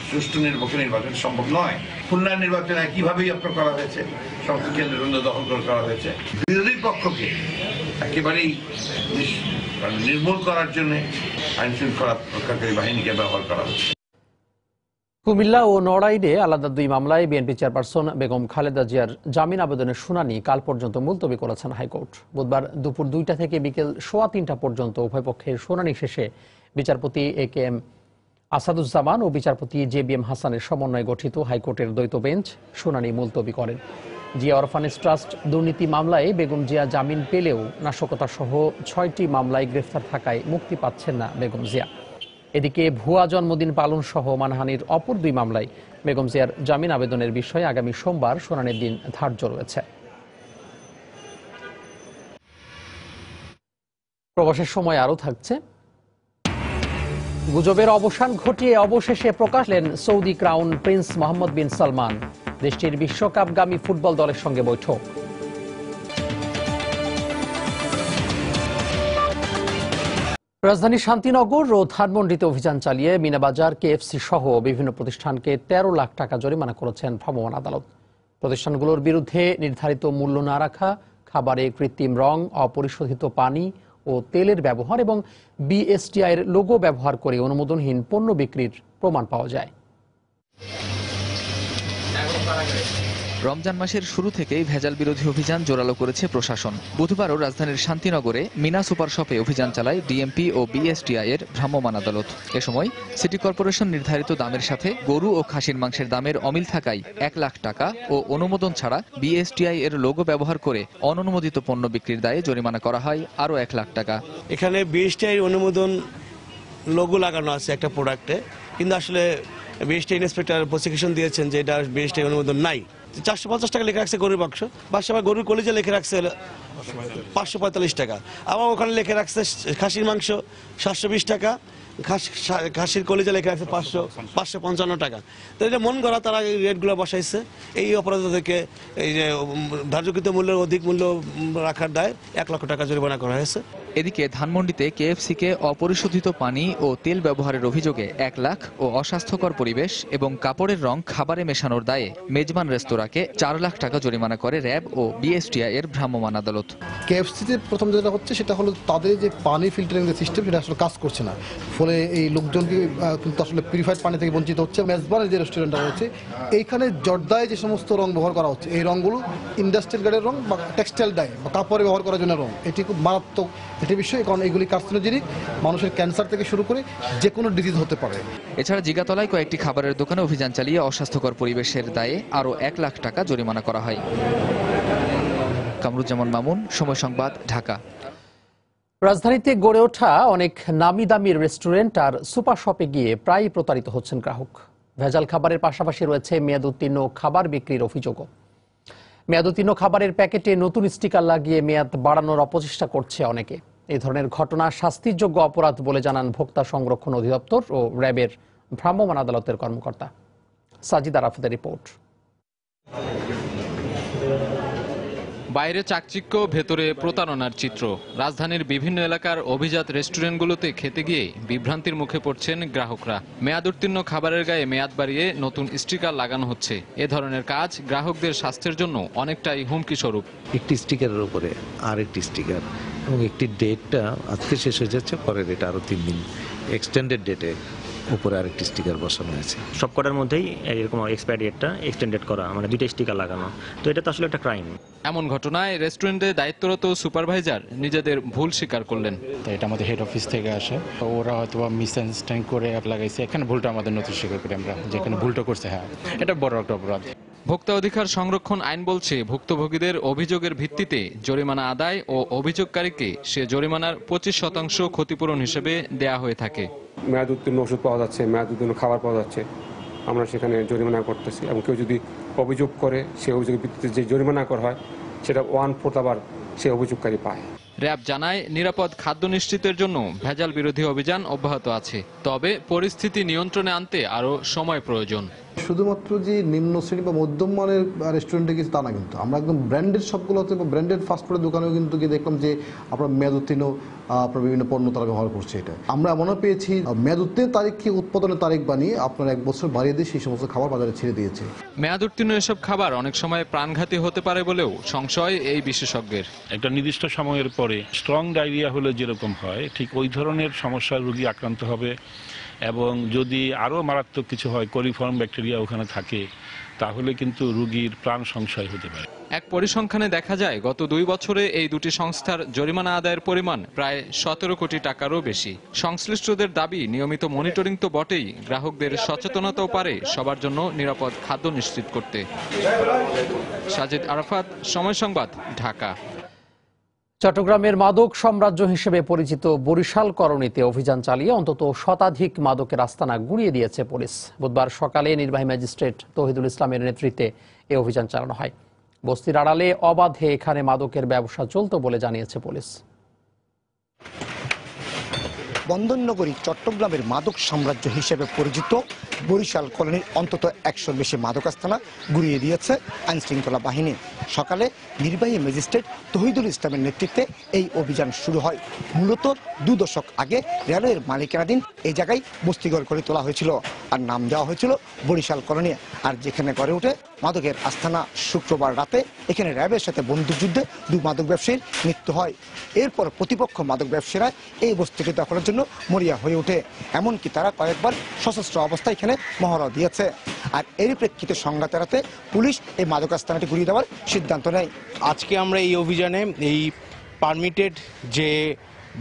Speaker 6: সুষ্ঠু নিরপেক্ষ নির্বাচন সম্ভব নয়। খুলনার নির্বাচন একইভাবেই আপনার করা হয়েছে, সমস্ত কেন্দ্র দখল করা হয়েছে। বিরোধী পক্ষকে একেবারেই নির্মূল করার জন্য আইন শৃঙ্খলা রক্ষাকারী বাহিনীকে ব্যবহার করা হচ্ছে।
Speaker 1: কুমিল্লা ও নড়াইলে আলাদা দুই মামলায় বিএনপি চেয়ারপারসন বেগম খালেদা জিয়ার জামিন আবেদনের শুনানি কাল পর্যন্ত মুলতবি করেছেন হাইকোর্ট। বুধবার দুপুর 2টা থেকে বিকেল 3:15 পর্যন্ত উভয় পক্ষের শুনানি শেষে বিচারপতি AK-M আসাদুজ্জামান ও বিচারপতি JBM হাসানের সমন্বয়ে গঠিত হাইকোর্টের দ্বৈত বেঞ্চ শুনানি মুলতবি করেন। জিয়া অরফানেজ ট্রাস্ট দুর্নীতি মামলায় বেগম জিয়া জামিন পেলেও নাশকতা সহ 6টি মামলায় গ্রেফতার থাকায় মুক্তি পাচ্ছেন না বেগম জিয়া। এদিকে ভুয়া জন্মদিন পালন সহ মানহানির অপর 2 মামলায় বেগম জিয়ার জামিন আবেদনের বিষয়ে আগামী সোমবার শুনানির দিন ধার্য রয়েছে। প্রবাসের সময় আরও থাকছে। গুজবের অবসান ঘটিয়ে অবশেষে প্রকাশলেন সৌদি ক্রাউন প্রিন্স মোহাম্মদ বিন সালমান। দেশটির বিশ্বকাপগামী ফুটবল দলের সঙ্গে বৈঠক। রাজধানী শান্তিনগর ও ধানমন্ডিতে অভিযান চালিয়ে মিনাবাজার KFC সহ বিভিন্ন প্রতিষ্ঠানকে 13 লাখ টাকা জরিমানা করেছেন ভ্রাম্যমাণ আদালত। প্রতিষ্ঠানগুলোর বিরুদ্ধে নির্ধারিত মূল্য না রাখা, খাবারে কৃত্রিম রং, অপরিশোধিত পানি ও তেলের ব্যবহার এবং BSTI এর লোগো ব্যবহার করে অনুমোদনহীন পণ্য বিক্রির প্রমাণ পাওয়া যায়।
Speaker 8: রমজান মাসের শুরু থেকেই ভেজাল বিরোধী অভিযান জোরালো করেছে প্রশাসন। বুধবারও রাজধানীর শান্তিনগরে মিনা সুপার শপে অভিযান চালায় DMP ও BSTI এর ভ্রাম্যমাণ আদালত। এ সময় সিটি কর্পোরেশন নির্ধারিত দামের সাথে গরু ও খাসির মাংসের দামের অমিল থাকায় 1 লাখ টাকা ও অনুমোদন ছাড়া BSTI এর লোগো ব্যবহার করে অননুমোদিত পণ্য বিক্রির দায়ে জরিমানা করা হয় আরও 1 লাখ টাকা।
Speaker 10: এখানে BSTI অনুমোদন লোগো লাগানো আছে একটা প্রোডাক্টে, কিন্তু আসলে BSTI ইন্সপেক্টর প্রসিকিউশন দিয়েছেন যে এটা BSTI অনুমোদন নাই। 450 টাকা লিখে রাখছে গরুর বাক্স, বাসায় গরুর কলিজা লিখে রাখছে 545 টাকা। আবার ওখানে লিখে রাখছে খাসির মাংস 720 টাকা, খাসির কলিজা লিখে রাখছে 555 টাকা। তো এটা মন গড়া তারা এই রেটগুলো বসাইছে। এই অপরাধ থেকে এই যে ধার্যকৃত মূল্যের অধিক মূল্য রাখার দায় 1 লক্ষ টাকা জরিমানা করা হয়েছে।
Speaker 8: এদিকে ধানমন্ডিতে KFC-কে অপরিশোধিত পানি ও তেল ব্যবহারের অভিযোগে 1 লাখ ও অস্বাস্থ্যকর পরিবেশ এবং কাপড়ের রং খাবারে মেশানোর দায়ে মেজবান রেস্তোরাঁকে 4 লাখ টাকা জরিমানা করে র্যাব ও BSTI এর ভ্রাম্যমাণ আদালত।
Speaker 11: KFC-তে প্রথম যেটা হচ্ছে সেটা হলো তাদের যে পানি ফিল্টারিং সিস্টেম সেটা আসলে কাজ করছে না, ফলে এই লোকজনকে কিন্তু আসলে পিউরিফাইড পানি থেকে বঞ্চিত হচ্ছে। মেজবানের যে রেস্টুরেন্টটা রয়েছে এইখানে জর্দায় যে সমস্ত রং ব্যবহার করা হচ্ছে, এই রঙগুলো ইন্ডাস্ট্রিয়াল গ্রেডের রং বা টেক্সটাইল ডাই বা কাপড়ে ব্যবহার করার জন্য রং, এটি খুব মারাত্মক একটি বিষয়, কারণ এগুলি কার্সিনোজেনিক, মানুষের ক্যান্সার থেকে শুরু করে যে কোনো ডিজিজ হতে পারে।
Speaker 8: এছাড়া জিগাতলায় কয়েকটি খাবারের দোকানে অভিযান চালিয়ে অস্বাস্থ্যকর পরিবেশের দায়ে আরও 1 লাখ টাকা জরিমানা করা হয়। কামরুজ্জামান মামুন, সময় সংবাদ, ঢাকা।
Speaker 1: রাজধানীতে গড়ে ওঠা অনেক নামি দামি রেস্টুরেন্ট আর সুপার শপে গিয়ে প্রায়ই প্রতারিত হচ্ছেন গ্রাহক। ভেজাল খাবারের পাশাপাশি রয়েছে মেয়াদ উত্তীর্ণ খাবার বিক্রির অভিযোগও। মেয়াদ উত্তীর্ণ খাবারের প্যাকেটে নতুন স্টিকার লাগিয়ে মেয়াদ বাড়ানোর অপচেষ্টা করছে অনেকে। এই ধরনের ঘটনা শাস্তিযোগ্য অপরাধ বলে জানান ভোক্তা সংরক্ষণ অধিদপ্তর ও র্যাবের ভ্রাম্যমাণ আদালতের কর্মকর্তা। সাজিদ আরাফাতের রিপোর্ট।
Speaker 12: বাইরে চাকচিক্য, ভেতরে প্রতারণার চিত্র। রাজধানীর বিভিন্ন এলাকার অভিজাত রেস্টুরেন্টগুলোতে খেতে গিয়ে বিভ্রান্তির মুখে পড়ছেন গ্রাহকরা। মেয়াদ উত্তীর্ণ খাবারের গায়ে মেয়াদ বাড়িয়ে নতুন স্টিকার লাগানো হচ্ছে। এ ধরনের কাজ গ্রাহকদের স্বাস্থ্যের জন্য অনেকটাই হুমকি স্বরূপ।
Speaker 26: একটি স্টিকারের উপরে আর একটি স্টিকার এবং একটি ডেটটা আজকে শেষ হয়ে যাচ্ছে, পরের ডেট আরও 3 দিন এক্সটেন্ডেড ডেটে উপরে আরেকটি স্টিকার বসানো হয়েছে।
Speaker 27: সবকটার মধ্যেই এরকম এক্সপায়ারি ডেটটা এক্সটেন্ডেড করা, মানে 2টা স্টিকার লাগানো, তো এটা তো আসলে একটা ক্রাইম।
Speaker 12: এমন ঘটনায় রেস্টুরেন্টে দায়িত্বরত সুপারভাইজার নিজেদের ভুল স্বীকার করলেন।
Speaker 28: তো এটা আমাদের হেড অফিস থেকে আসে, ওরা হয়তো মিসআন্ডারস্ট্যান্ডিং করে লাগাইছে, এখানে ভুলটা আমাদের নতুন স্বীকার করি আমরা, যেখানে ভুলটা করছে। হ্যাঁ, এটা বড় একটা অপরাধ।
Speaker 12: ভোক্তা অধিকার সংরক্ষণ আইন বলছে ভুক্তভোগীদের অভিযোগের ভিত্তিতে জরিমানা আদায় ও অভিযোগকারীকে সে জরিমানার 25% ক্ষতিপূরণ হিসেবে দেয়া হয়ে থাকে।
Speaker 29: মেয়াদ উত্তীর্ণ ওষুধ পাওয়া যাচ্ছে, মেয়াদ উত্তীর্ণ খাবার পাওয়া যাচ্ছে, আমরা সেখানে জরিমানা করতেছি, এবং কেউ যদি অভিযোগ করে সে অভিযোগের ভিত্তিতে যে জরিমানা করা হয় সেটা 1/4 আবার সে অভিযোগকারী পায়।
Speaker 12: র্যাব জানায় নিরাপদ খাদ্য নিশ্চিতের জন্য ভেজাল বিরোধী অভিযান অব্যাহত আছে, তবে পরিস্থিতি নিয়ন্ত্রণে আনতে আরও সময় প্রয়োজন।
Speaker 11: শুধুমাত্র যে নিম্ন শ্রেণী বা মধ্যম মানের রেস্টুরেন্টে কিছু তা না, কিন্তু আমরা একদম ব্র্যান্ডেড সবগুলো হচ্ছে ব্র্যান্ডেড ফাস্টফুডের দোকানেও কিন্তু দেখলাম যে আপনার মেয়াদ উত্তীর্ণ আপনার বিভিন্ন পণ্য তারা ব্যবহার করছে। এটা আমরা এমনও পেয়েছি মেয়াদ উত্তীর্ণের তারিখকে উৎপাদনের তারিখ বানিয়ে আপনার 1 বছর বাড়িয়ে দিয়ে সেই সমস্ত খাবার বাজারে ছেড়ে দিয়েছে।
Speaker 12: মেয়াদ উত্তীর্ণ এসব খাবার অনেক সময় প্রাণঘাতী হতে পারে বলেও সংশয় এই বিশেষজ্ঞের।
Speaker 7: একটা নির্দিষ্ট সময়ের পরে স্ট্রং ডায়রিয়া হলে যেরকম হয় ঠিক ওই ধরনের সমস্যার রোগী আক্রান্ত হবে, এবং যদি আরও মারাত্মক কিছু হয়, কোলিফর্ম ব্যাকটেরিয়া ওখানে থাকে, তাহলে কিন্তু রোগীর প্রাণ সংশয় হতে পারে।
Speaker 12: এক পরিসংখ্যানে দেখা যায় গত 2 বছরে এই দুটি সংস্থার জরিমানা আদায়ের পরিমাণ প্রায় 17 কোটি টাকারও বেশি। সংশ্লিষ্টদের দাবি নিয়মিত মনিটরিং তো বটেই, গ্রাহকদের সচেতনতাও পারে সবার জন্য নিরাপদ খাদ্য নিশ্চিত করতে। সাজিদ আরাফাত, সময় সংবাদ, ঢাকা।
Speaker 1: চট্টগ্রামের মাদক সাম্রাজ্য হিসেবে পরিচিত বরিশাল কলোনিতে অভিযান চালিয়ে অন্তত শতাধিক মাদকের আস্তানা গুঁড়িয়ে দিয়েছে পুলিশ। বুধবার সকালে নির্বাহী ম্যাজিস্ট্রেট তৌহিদুল ইসলামের নেতৃত্বে এই অভিযান চালানো হয়। বস্তির আড়ালে অবাধে এখানে মাদকের ব্যবসা চলত বলে জানিয়েছে পুলিশ।
Speaker 9: বন্দরনগরী চট্টগ্রামের মাদক সাম্রাজ্য হিসেবে পরিচিত বরিশাল কলোনির অন্তত 100-র বেশি মাদক আস্তানা গুঁড়িয়ে দিয়েছে আইনশৃঙ্খলা বাহিনী। সকালে নির্বাহী ম্যাজিস্ট্রেট তৌহিদুল ইসলামের নেতৃত্বে এই অভিযান শুরু হয়। মূলত 2 দশক আগে রেলওয়ের মালিকানাধীন এই জায়গায় বস্তিঘর করে তোলা হয়েছিল, আর নাম দেওয়া হয়েছিল বরিশাল কলোনি। আর যেখানে গড়ে ওঠে মাদকের আস্তানা, শুক্রবার রাতে এখানে র্যাবের সাথে বন্দুকযুদ্ধে 2 মাদক ব্যবসায়ীর মৃত্যু হয়। এরপর প্রতিপক্ষ মাদক ব্যবসায়ীরা এই বস্তিকে দখলের জন্য মরিয়া হয়ে ওঠে, এমনকি তারা কয়েকবার সশস্ত্র অবস্থায় এখানে মহড়া দিয়েছে। আর এরই প্রেক্ষিতে সংঘাত এড়াতে পুলিশ এই মাদক আস্তানাটি ঘুরিয়ে দেওয়ার সিদ্ধান্ত নেয়।
Speaker 22: আজকে আমরা এই অভিযানে এই পারমিটেড যে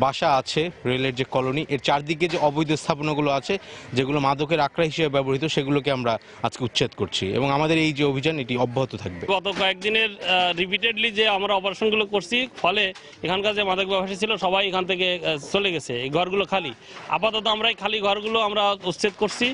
Speaker 22: বাসা আছে, রেলের যে কলোনি, এর চারদিকে যে অবৈধ স্থাপনাগুলো আছে যেগুলো মাদকের আখড়া হিসেবে ব্যবহৃত, সেগুলোকে আমরা আজকে উচ্ছেদ করছি এবং আমাদের এই যে অভিযান এটি অব্যাহত থাকবে।
Speaker 13: গত কয়েকদিনের রিপিটেডলি যে আমরা অপারেশনগুলো করছি, ফলে এখানকার যে মাদক ব্যবসায়ী ছিল সবাই এখান থেকে চলে গেছে। এই ঘরগুলো খালি, আপাতত আমরা এই খালি ঘরগুলো আমরা উচ্ছেদ করছি।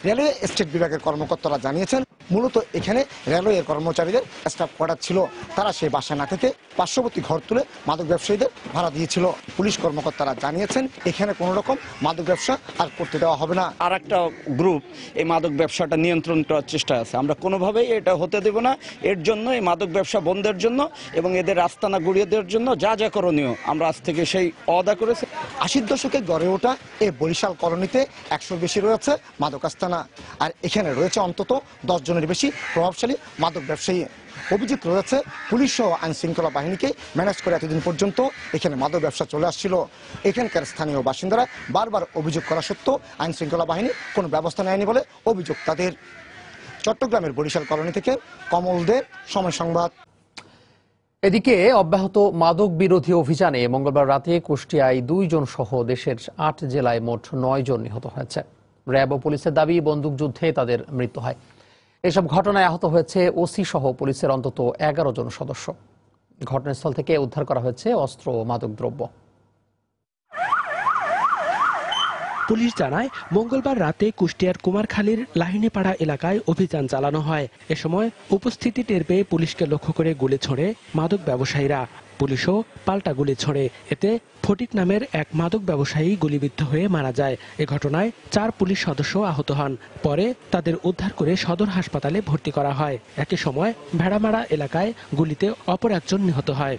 Speaker 9: রেলওয়ে স্টেট বিভাগের কর্মকর্তারা জানিয়েছেন মূলত এখানে রেলওয়ের কর্মচারীদের স্টাফ কোয়ার্টার ছিল, তারা সেই বাসা না থেকে পার্শ্ববর্তী ঘর তুলে মাদক ব্যবসায়ীদের ভাড়া দিয়েছিল। পুলিশ কর্মকর্তারা জানিয়েছেন এখানে কোনো রকম মাদক ব্যবসা আর করতে দেওয়া হবে না।
Speaker 14: আর একটা গ্রুপ এই মাদক ব্যবসাটা নিয়ন্ত্রণ করার চেষ্টা আছে, আমরা কোনোভাবেই এটা হতে দেব না। এর জন্য এই মাদক ব্যবসা বন্ধের জন্য এবং এদের আস্তানা গুড়িয়ে দেওয়ার জন্য যা যা করণীয় আমরা আজ থেকে সেই ওয়াদা করেছি।
Speaker 9: 80-র দশকে গড়ে ওঠা এই বরিশাল কলোনিতে 100-র বেশি রয়েছে মাদক আস্তানা, আর এখানে রয়েছে অন্তত 10 জনের বেশি প্রভাবশালী মাদক ব্যবসায়ী। অভিযোগ রয়েছে পুলিশ সহ আইন শৃঙ্খলা বাহিনীকে ম্যানেজ করে এতদিন পর্যন্ত এখানে মাদক ব্যবসা চলে আসছিল। এখানকার স্থানীয় বাসিন্দারা বারবার অভিযোগ করা সত্ত্বেও আইন শৃঙ্খলা বাহিনী কোনো ব্যবস্থা নেয়নি বলে অভিযোগ তাদের। চট্টগ্রামের বরিশাল কলোনি থেকে কমল দে, সময় সংবাদ।
Speaker 1: এদিকে অব্যাহত মাদক বিরোধী অভিযানে মঙ্গলবার রাতে কুষ্টিয়ায় 2 জন সহ দেশের 8 জেলায় মোট 9 জন নিহত হয়েছে। র্যাব ও পুলিশের দাবি বন্দুকযুদ্ধে তাদের মৃত্যু হয়। এসব ঘটনায় আহত হয়েছে ওসি সহ পুলিশের অন্তত 11 জন সদস্য। ঘটনাস্থল থেকে উদ্ধার করা হয়েছে অস্ত্র ও মাদকদ্রব্য।
Speaker 15: পুলিশ জানায় মঙ্গলবার রাতে কুষ্টিয়ার কুমারখালীর লাহিনীপাড়া এলাকায় অভিযান চালানো হয়। এ সময় উপস্থিতি টের পেয়ে পুলিশকে লক্ষ্য করে গুলি ছোড়ে মাদক ব্যবসায়ীরা। পুলিশও পাল্টা গুলি ছোড়ে, এতে ফটিক নামের এক মাদক ব্যবসায়ী গুলিবিদ্ধ হয়ে মারা যায়। এ ঘটনায় 4 পুলিশ সদস্য আহত হন। পরে তাদের উদ্ধার করে সদর হাসপাতালে ভর্তি করা হয়। একই সময় ভেড়ামারা এলাকায় গুলিতে অপর একজন নিহত হয়।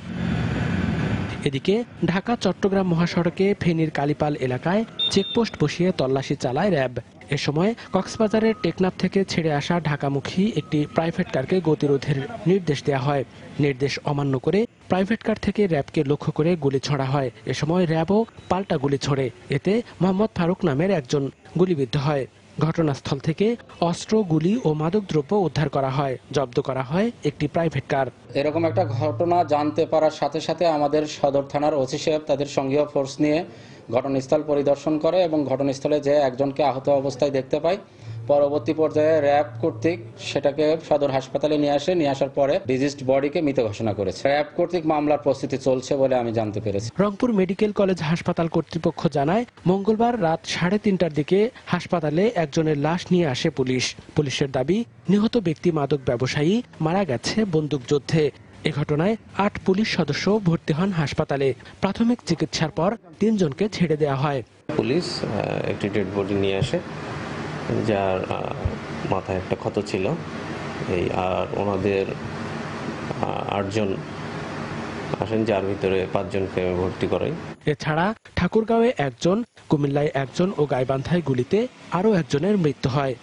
Speaker 15: এদিকে ঢাকা চট্টগ্রাম মহাসড়কে ফেনীর কালীপাল এলাকায় চেকপোস্ট বসিয়ে তল্লাশি চালায় র্যাব। এ সময় কক্সবাজারের টেকনাফ থেকে ছেড়ে আসা ঢাকামুখী একটি প্রাইভেট কারকে গতিরোধের নির্দেশ দেওয়া হয়। নির্দেশ অমান্য করে প্রাইভেট কার থেকে র্যাবকে লক্ষ্য করে গুলি ছোড়া হয়। এ সময় র্যাবও পাল্টা গুলি ছোড়ে, এতে মোহাম্মদ ফারুক নামের একজন গুলিবিদ্ধ হয়। ঘটনাস্থল থেকে অস্ত্র, গুলি ও মাদকদ্রব্য উদ্ধার করা হয়। জব্দ করা হয় একটি প্রাইভেট কার।
Speaker 16: এরকম একটা ঘটনা জানতে পারার সাথে সাথে আমাদের সদর থানার ওসি সাহেব তাদের সঙ্গীয় ফোর্স নিয়ে ঘটনাস্থল পরিদর্শন করে এবং ঘটনাস্থলে যে একজনকে আহত অবস্থায় দেখতে পায়। পরবর্তী পর্যায়ে র্যাব কর্তৃক সেটাকে সদর হাসপাতালে নিয়ে আসার পরে ডিজিজড বডিকে মৃত ঘোষণা করেছে। র্যাব কর্তৃক মামলার প্রস্তুতি চলছে বলে আমি জানতে পেরেছি।
Speaker 15: রংপুর মেডিকেল কলেজ হাসপাতাল কর্তৃপক্ষ জানায় মঙ্গলবার রাত 3:30টার দিকে হাসপাতালে একজনের লাশ নিয়ে আসে পুলিশ। পুলিশের দাবি নিহত ব্যক্তি মাদক ব্যবসায়ী, মারা গেছে বন্দুকযুদ্ধে। এ ঘটনায় 8 পুলিশ সদস্য ভর্তি হন হাসপাতালে। প্রাথমিক চিকিৎসার পর 3 জনকে ছেড়ে দেওয়া হয়।
Speaker 17: পুলিশ একটি ডেড বডি নিয়ে আসে
Speaker 2: যার মাথায় একটা ক্ষত ছিল এই, আর ওনাদের 8 জন আসেন, যার ভিতরে 5 জনকে ভর্তি করে।
Speaker 15: এছাড়া ঠাকুরগাঁওয়ে 1 জন, কুমিল্লায় 1 জন ও গাইবান্ধায় গুলিতে আরও 1 জনের মৃত্যু হয়।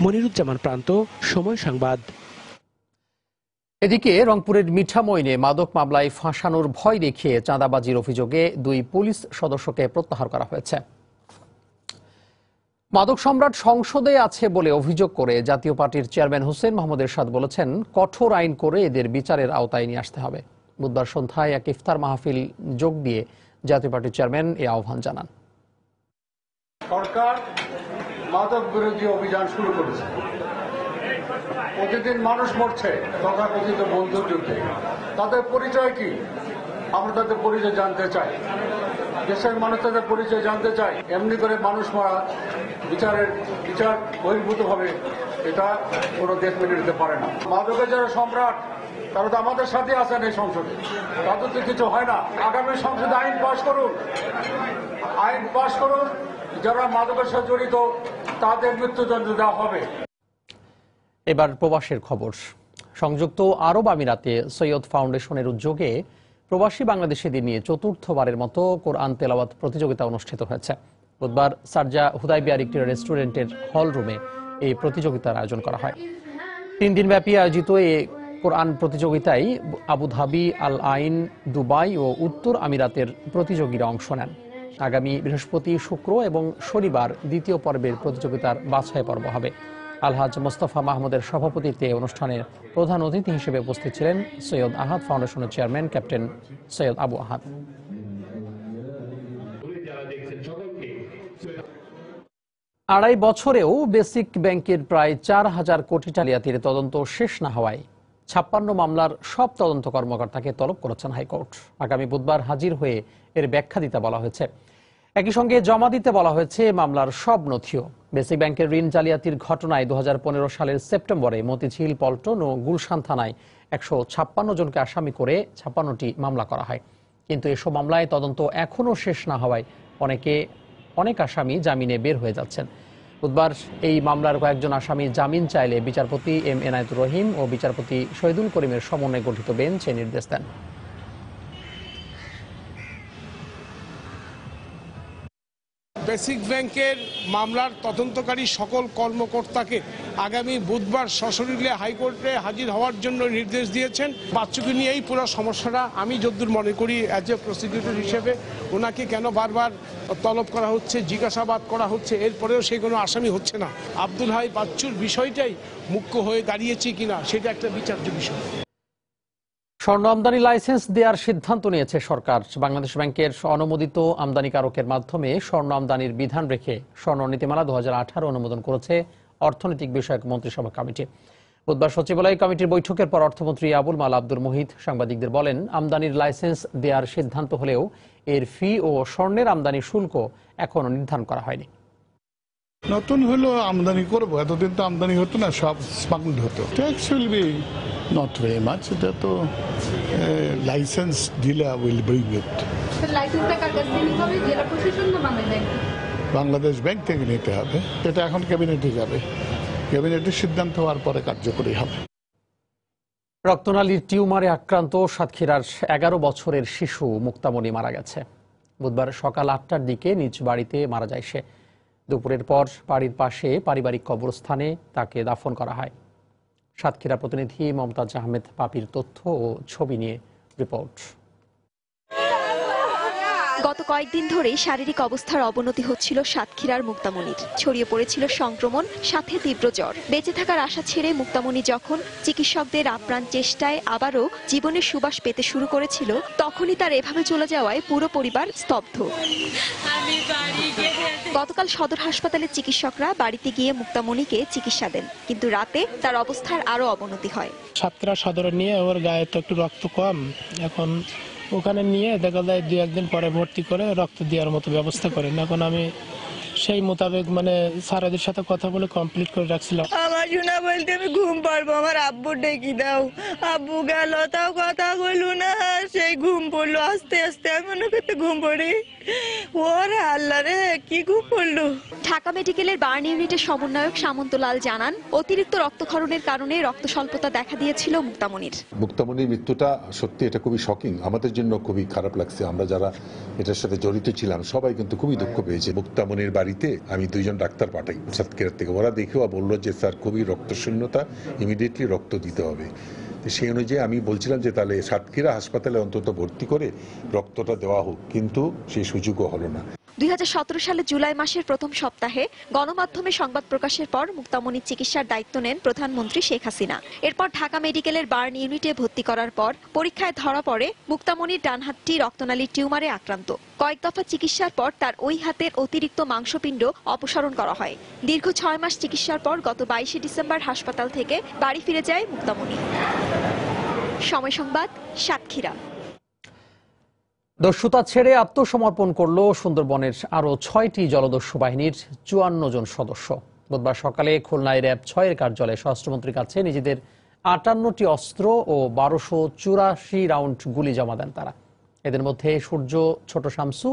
Speaker 15: মনিরুজ্জামান প্রান্ত, সময় সংবাদ।
Speaker 1: এদিকে রংপুরের মিঠামইনে মাদক মামলায় ফাঁসানোর ভয় দেখিয়ে চাঁদাবাজির অভিযোগে 2 পুলিশ সদস্যকে প্রত্যাহার করা হয়েছে। মাদক সম্রাট সংসদে আছে বলে অভিযোগ করে জাতীয় পার্টির চেয়ারম্যান হোসেন মোহাম্মদ এরশাদ বলেছেন, কঠোর আইন করে এদের বিচারের আওতায় নিয়ে আসতে হবে। বুধবার সন্ধ্যায় এক ইফতার মাহফিল যোগ দিয়ে জাতীয় পার্টির চেয়ারম্যান এই আহ্বান জানান।
Speaker 17: সরকার মাদক বিরোধী অভিযান শুরু করেছে। প্রতিদিন মানুষ মরছে তথাকথিত বন্দুক যুদ্ধে। তাদের পরিচয় কি? আমরা তাদের পরিচয় জানতে চাই। দেশের মানুষ তাদের পরিচয় জানতে চাই। এমনি করে মানুষ মারা বিচার বহির্ভূত ভাবে এটা কোনো দেশ মেনে নিতে পারে না। মাদকের যারা সম্রাট তারা তো আমাদের সাথে আছেন এই সংসদে, তাদের তো কিছু হয় না। আগামী সংসদে আইন পাশ করুন, আইন পাশ করুন, যারা মাদকের সাথে জড়িত তাদের মৃত্যুদণ্ড দেওয়া হবে।
Speaker 1: এবার প্রবাসের খবর। সংযুক্ত আরব আমিরাতে সৈয়দ ফাউন্ডেশনের উদ্যোগে প্রবাসী বাংলাদেশিদের নিয়ে চতুর্থবারের মতো কোরআন তেলাওয়াত প্রতিযোগিতা অনুষ্ঠিত হয়েছে। বুধবার শারজা হুদাইবিয়ার একটি রেস্টুরেন্টের হল রুমে এই প্রতিযোগিতার আয়োজন করা হয়। 3 দিনব্যাপী আয়োজিত এই কোরআন প্রতিযোগিতায় আবুধাবি, আল আইন, দুবাই ও উত্তর আমিরাতের প্রতিযোগীরা অংশ নেন। আগামী বৃহস্পতি, শুক্র এবং শনিবার দ্বিতীয় পর্বের প্রতিযোগিতার বাছাই পর্ব হবে। আলহাজ মোস্তফা মাহমুদের সভাপতিত্বে অনুষ্ঠানের প্রধান অতিথি হিসেবে উপস্থিত ছিলেন সৈয়দ আহাদ ফাউন্ডেশনের চেয়ারম্যান ক্যাপ্টেন সৈয়দ আবু আহাদ। 2.5 বছরেও বেসিক ব্যাংকের প্রায় 4,000 কোটি জালিয়াতির তদন্ত শেষ না হওয়ায় 56 মামলার সব তদন্ত কর্মকর্তাকে তলব করেছেন হাইকোর্ট। আগামী বুধবার হাজির হয়ে এর ব্যাখ্যা দিতে বলা হয়েছে। একই সঙ্গে জমা দিতে বলা হয়েছে মামলার সব নথিও। বেসিক ব্যাংকের ঋণ জালিয়াতির ঘটনায় 2015 সালের সেপ্টেম্বরে মতিঝিল, পল্টন ও গুলশান থানায় 156 জনকে আসামি করে 56টি মামলা করা হয়। কিন্তু এসব মামলায় তদন্ত এখনও শেষ না হওয়ায় অনেক আসামি জামিনে বের হয়ে যাচ্ছেন। বুধবার এই মামলার কয়েকজন আসামি জামিন চাইলে বিচারপতি এম এনায়েতুর রহিম ও বিচারপতি শহীদুল করিমের সমন্বয়ে গঠিত বেঞ্চ এই নির্দেশ দেন।
Speaker 18: বেসিক ব্যাংকের মামলার তদন্তকারী সকল কর্মকর্তাকে আগামী বুধবার সশরীরে হাইকোর্টে হাজির হওয়ার জন্য নির্দেশ দিয়েছেন। বাচ্চুকে নিয়েই পুরো সমস্যাটা আমি যদ্দূর মনে করি অ্যাজ এ প্রসিকিউটর হিসেবে ওনাকে কেন বারবার তলব করা হচ্ছে, জিজ্ঞাসাবাদ করা হচ্ছে, এরপরেও সে কোনো আসামি হচ্ছে না। আব্দুল হাই বাচ্চুর বিষয়টাই মুখ্য হয়ে দাঁড়িয়েছে কিনা সেটা একটা বিচার্য বিষয়।
Speaker 1: স্বর্ণ আমদানি লাইসেন্স দেওয়ার সিদ্ধান্ত নিয়েছে সরকার। বাংলাদেশ ব্যাংকের অনুমোদিত আমদানিকারকের মাধ্যমে স্বর্ণ আমদানির বিধান রেখে স্বর্ণ নীতিমালা 2018 অনুমোদন করেছে অর্থনৈতিক বিষয়ক মন্ত্রিসভা কমিটি। বুধবার সচিবালয় কমিটির বৈঠকের পর অর্থমন্ত্রী আবুল মাল আব্দুল মুহিত সাংবাদিকদের বলেন, আমদানির লাইসেন্স দেওয়ার সিদ্ধান্ত হলেও এর ফি ও স্বর্ণের আমদানি শুল্ক এখনো নির্ধারণ করা হয়নি।
Speaker 19: নতুন হলো আমদানি করবো, এতদিন তো আমদানি হতো না, সব স্মাগলড হতো। Tax will be not very much, এটা তো licence delay will bring it. Bangladesh bank থেকে নিতে হবে, এটা এখন ক্যাবিনেটে যাবে, ক্যাবিনেটের সিদ্ধান্ত হওয়ার পরে কার্যকরী হবে।
Speaker 1: রক্তনালীর টিউমারে আক্রান্ত সাতক্ষীরার 11 বছরের শিশু মুক্তামণি মারা গেছে। বুধবার সকাল 8টার দিকে নিজ বাড়িতে মারা যায় সে। দুপুরের পর বাড়ির পাশে পারিবারিক কবরস্থানে তাকে দাফন করা হয়। সাতক্ষীরা প্রতিনিধি মমতাজ আহমেদ পাপির তথ্য ও ছবি নিয়ে রিপোর্ট।
Speaker 20: গত কয়েকদিন ধরেই শারীরিক অবস্থার অবনতি হচ্ছিল সাতক্ষীরার মুক্তামণির। ছড়িয়ে পড়েছিল সংক্রমণ, সাথে তীব্র জ্বর। বেঁচে থাকার আশা ছেড়ে মুক্তামণি যখন চিকিৎসকদের আপ্রাণ চেষ্টায় আবারও জীবনের সুবাস পেতে শুরু করেছিল, তখনই তার এভাবে চলে যাওয়ায় পুরো পরিবার স্তব্ধ। গতকাল সদর হাসপাতালের চিকিৎসকরা বাড়িতে গিয়ে মুক্তামণিকে চিকিৎসা দেন, কিন্তু রাতে তার অবস্থার আরো অবনতি হয়।
Speaker 21: সাতক্ষীরা সদরে নিয়ে ওর গায়ে তো একটু রক্ত কম, এখন ওখানে নিয়ে দেখা যায় 2-1 দিন পরে ভর্তি করে রক্ত দেওয়ার মতো ব্যবস্থা করেন। এখন আমি সেই মোতাবেক মানে স্যারদের সাথে কথা বলে কমপ্লিট করে রাখছিলাম।
Speaker 3: আমার শোনা বলতে আমি ঘুম পারবো, আমার আব্বু ডেকে দাও, আব্বু গেল তাও কথা বললো না, সেই ঘুম পড়লো আস্তে আস্তে, আমি মনে করতে ঘুম পড়ি, ওরে আল্লাহ রে কি ঘুম পড়লো।
Speaker 20: ঢাকা মেডিকেলের বার্ন ইউনিটের সমন্বয়ক সামন্তলাল জানান, অতিরিক্ত রক্তক্ষরণের কারণে রক্ত স্বল্পতা দেখা দিয়েছিল মুক্তামণির।
Speaker 4: মুক্তামণির মৃত্যুটা সত্যি এটা খুবই শকিং, আমাদের জন্য খুবই খারাপ লাগছে। আমরা যারা এটার সাথে জড়িত ছিলাম সবাই কিন্তু খুবই দুঃখ পেয়েছে। মুক্তামণির বাড়িতে আমি 2 জন ডাক্তার পাঠাই সাতক্ষীরা থেকে, ওরা দেখেও বললো যে স্যার খুবই রক্তশূন্যতা, ইমিডিয়েটলি রক্ত দিতে হবে। সেই অনুযায়ী আমি বলছিলাম যে তাহলে সাতক্ষীরা হাসপাতালে অন্তত ভর্তি করে রক্তটা দেওয়া হোক, কিন্তু সেই সুযোগও হলো না।
Speaker 20: 2017 সালের জুলাই মাসের প্রথম সপ্তাহে গণমাধ্যমে সংবাদ প্রকাশের পর মুক্তামণির চিকিৎসার দায়িত্ব নেন প্রধানমন্ত্রী শেখ হাসিনা। এরপর ঢাকা মেডিকেলের বার্ন ইউনিটে ভর্তি করার পর পরীক্ষায় ধরা পড়ে মুক্তামণির ডান হাতটি রক্তনালীর টিউমারে আক্রান্ত। কয়েক দফা চিকিৎসার পর তার ওই হাতের অতিরিক্ত মাংসপিণ্ড অপসারণ করা হয়। দীর্ঘ 6 মাস চিকিৎসার পর গত 22 ডিসেম্বর হাসপাতাল থেকে বাড়ি ফিরে যায় মুক্তামণি। সময় সংবাদ, সাতক্ষীরা।
Speaker 1: দস্যুতা ছেড়ে আত্মসমর্পণ করল সুন্দরবনের আরো 6টি জলদস্যু বাহিনীর 54 জন সদস্য। বুধবার সকালে খুলনায় র‍্যাব 6 কার্যালয়ে স্বরাষ্ট্রমন্ত্রীর কাছে নিজেদের 58টি অস্ত্র ও 1284 রাউন্ড গুলি জমা দেন তারা। এদের মধ্যে সূর্য, ছোট শামসু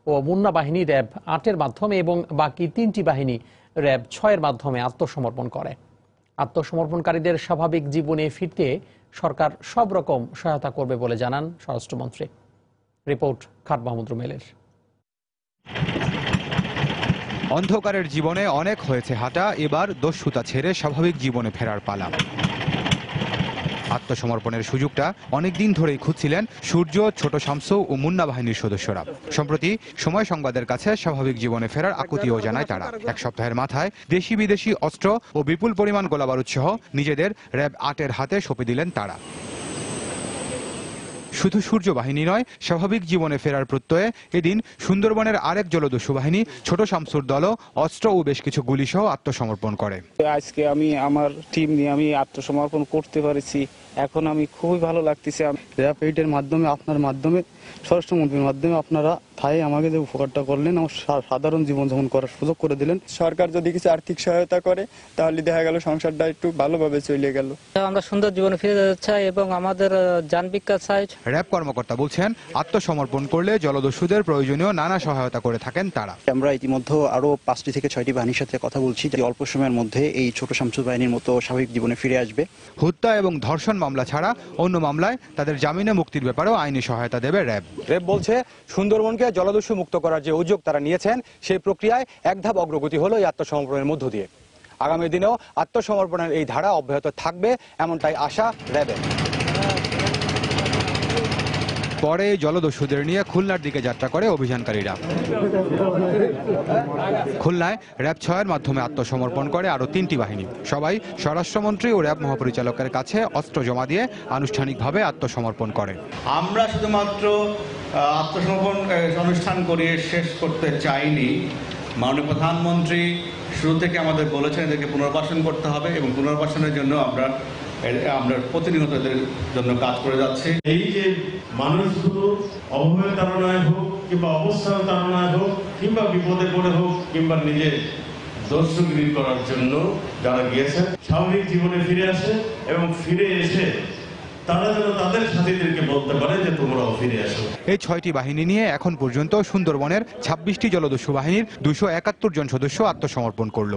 Speaker 1: ও মুন্না বাহিনী র‍্যাব 8-এর মাধ্যমে এবং বাকি 3টি বাহিনী র‍্যাব 6-এর মাধ্যমে আত্মসমর্পণ করে। আত্মসমর্পণকারীদের স্বাভাবিক জীবনে ফিরতে সরকার সব রকম সহায়তা করবে বলে জানান স্বরাষ্ট্রমন্ত্রী। রিপোর্ট খাট মাহমুদ রুমেলের।
Speaker 5: অন্ধকারের জীবনে অনেক হয়েছে হাঁটা, এবার দস্যুতা ছেড়ে স্বাভাবিক জীবনে ফেরার পালা। আত্মসমর্পণের সুযোগটা অনেকদিন ধরেই খুঁজছিলেন সূর্য, ছোট শামসু ও মুন্না বাহিনীর সদস্যরা। সম্প্রতি সময় সংবাদের কাছে স্বাভাবিক জীবনে ফেরার আকুতিও জানায় তারা। এক সপ্তাহের মাথায় দেশি বিদেশি অস্ত্র ও বিপুল পরিমাণ গোলাবারুদ সহ নিজেদের র‍্যাব 8-এর হাতে সঁপে দিলেন তারা। শুধু সূর্য বাহিনী নয়, স্বাভাবিক জীবনে ফেরার প্রত্যয়ে এদিন সুন্দরবনের আরেক জলদস্যু বাহিনী ছোট শামসুর দলও অস্ত্র ও বেশ কিছু গুলি সহ আত্মসমর্পণ করে।
Speaker 6: আজকে আমি আমার টিম নিয়ে আমি আত্মসমর্পণ করতে পেরেছি, এখন আমি খুবই ভালো লাগতেছে। র‍্যাব 8-এর মাধ্যমে, আপনার মাধ্যমে, স্বরাষ্ট্রমন্ত্রীর মাধ্যমে আপনারা তাই আমাকে যে উপকারটা করলেন, আমার সাধারণ জীবনযাপন করার সুযোগ করে দিলেন।
Speaker 8: সরকার যদি কিছু আর্থিক সহায়তা করে তাহলে দেখা গেল সংসারটা একটু ভালোভাবে চলে গেল।
Speaker 16: আমরা সুন্দর জীবনে ফিরে যেতে চাই এবং আমাদের যান বিজ্ঞান চাই।
Speaker 5: র‍্যাব কর্মকর্তা বলছেন, আত্মসমর্পণ করলে জলদস্যুদের প্রয়োজনীয় নানা সহায়তা করে থাকেন তারা।
Speaker 10: আমরা ইতিমধ্যে আরো 5টি থেকে 6টি বাহিনীর সাথে কথা বলছি যে অল্প সময়ের মধ্যে এই ছোট শামসু বাহিনীর মতো স্বাভাবিক জীবনে ফিরে আসবে।
Speaker 5: হত্যা এবং ধর্ষণ মামলা ছাড়া অন্য মামলায় তাদের জামিনে মুক্তির ব্যাপারেও আইনি সহায়তা দেবে র‍্যাব।
Speaker 23: র‍্যাব বলছে, সুন্দরবনকে জলদস্যু মুক্ত করার যে উদ্যোগ তারা নিয়েছেন সেই প্রক্রিয়ায় এক ধাপ অগ্রগতি হলো এই আত্মসমর্পণের মধ্য দিয়ে। আগামী দিনেও আত্মসমর্পণের এই ধারা অব্যাহত থাকবে, এমনটাই আশা র‍্যাবের।
Speaker 5: পরে জলদস্যুদের নিয়ে খুলনার দিকে যাত্রা করে অভিযানকারীরা। খুলনায় র‍্যাব 6-এর মাধ্যমে আত্মসমর্পণ করে আরো 3টি বাহিনী। সবাই স্বরাষ্ট্রমন্ত্রী ও র‍্যাব মহাপরিচালকের কাছে অস্ত্র জমা দিয়ে আনুষ্ঠানিকভাবে আত্মসমর্পণ করে।
Speaker 24: আমরা শুধুমাত্র আত্মসমর্পণ অনুষ্ঠান করিয়ে শেষ করতে চাইনি। মাননীয় প্রধানমন্ত্রী শুরু থেকে আমাদের বলেছেন এদেরকে পুনর্বাসন করতে হবে এবং পুনর্বাসনের জন্য আমরা প্রতিনিয়ত এদের জন্য কাজ করে যাচ্ছি।
Speaker 25: এই যে মানুষগুলো অভাবের তাড়নায় হোক কিংবা অবস্থার তাড়নায় হোক কিংবা বিপদে পড়ে হোক কিংবা নিজের দস্যুগিরি করার জন্য যারা গিয়েছেন স্বাভাবিক জীবনে ফিরে আসে এবং ফিরে এসে তারা যেন তাদের সাথীদেরকে বলতে পারে যে তোমরাও ফিরে আসো।
Speaker 5: এই 6টি বাহিনী নিয়ে এখন পর্যন্ত সুন্দরবনের 26টি জলদস্যু বাহিনীর 271 জন সদস্য আত্মসমর্পণ করল।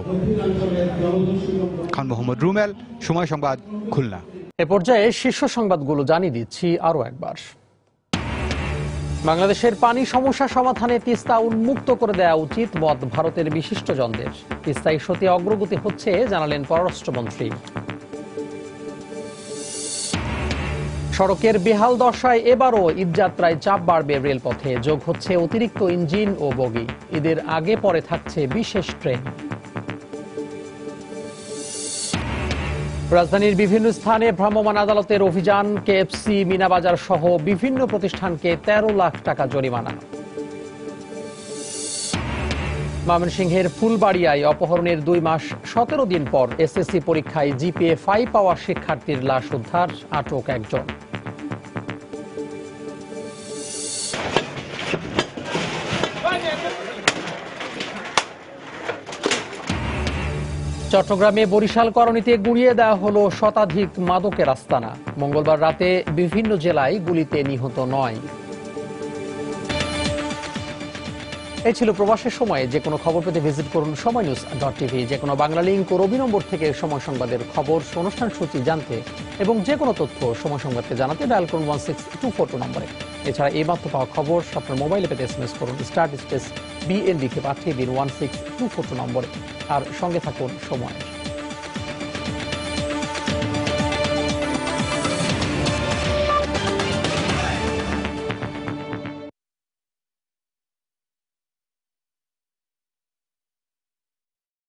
Speaker 5: খান মোহাম্মদ রুমেল, সময় সংবাদ, খুলনা।
Speaker 1: এ পর্যায়ে শীর্ষ সংবাদগুলো জানিয়ে দিচ্ছি আরো একবার। বাংলাদেশের পানি সমস্যা সমাধানে তিস্তা উন্মুক্ত করে দেওয়া উচিত মত ভারতের বিশিষ্টজনদের। তিস্তা ইস্যুতে অগ্রগতি হচ্ছে জানালেন পররাষ্ট্রমন্ত্রী। সড়কের বেহাল দশায় এবারও ঈদযাত্রায় চাপ বাড়বে রেলপথে। যোগ হচ্ছে অতিরিক্ত ইঞ্জিন ও বগি। ঈদের আগে পরে থাকছে বিশেষ ট্রেন। রাজধানীর বিভিন্ন স্থানে ভ্রাম্যমাণ আদালতের অভিযান। কেএফসি, মিনাবাজার সহ বিভিন্ন প্রতিষ্ঠানকে 13 লাখ টাকা জরিমানা। ময়মনসিংহের ফুলবাড়িয়ায় অপহরণের 2 মাস 17 দিন পর এসএসসি পরীক্ষায় জিপিএ 5 পাওয়া শিক্ষার্থীর লাশ উদ্ধার, আটক একজন। চট্টগ্রামে বরিশাল করণীতে গুড়িয়ে দেওয়া হলো শতাধিক মাদকের আস্তানা। মঙ্গলবার রাতে বিভিন্ন জেলায় গুলিতে নিহত 9। এই ছিল প্রবাসের সময়ে। যে কোনো খবর পেতে ভিজিট করুন সময়নিউজ.tv। যে কোনো বাংলা লিঙ্ক ও রবি নম্বর থেকে সময় সংবাদের খবর, অনুষ্ঠান সূচি জানতে এবং যে কোনো তথ্য সময় সংবাদকে জানাতে ডায়াল করুন 16242 নম্বরে। এছাড়া এই মাত্র পাওয়া খবর আপনার মোবাইলে পেতে SMS করুন *BND কে পাঠিয়ে দিন 16242 নম্বরে। আর সঙ্গে থাকুন সময়।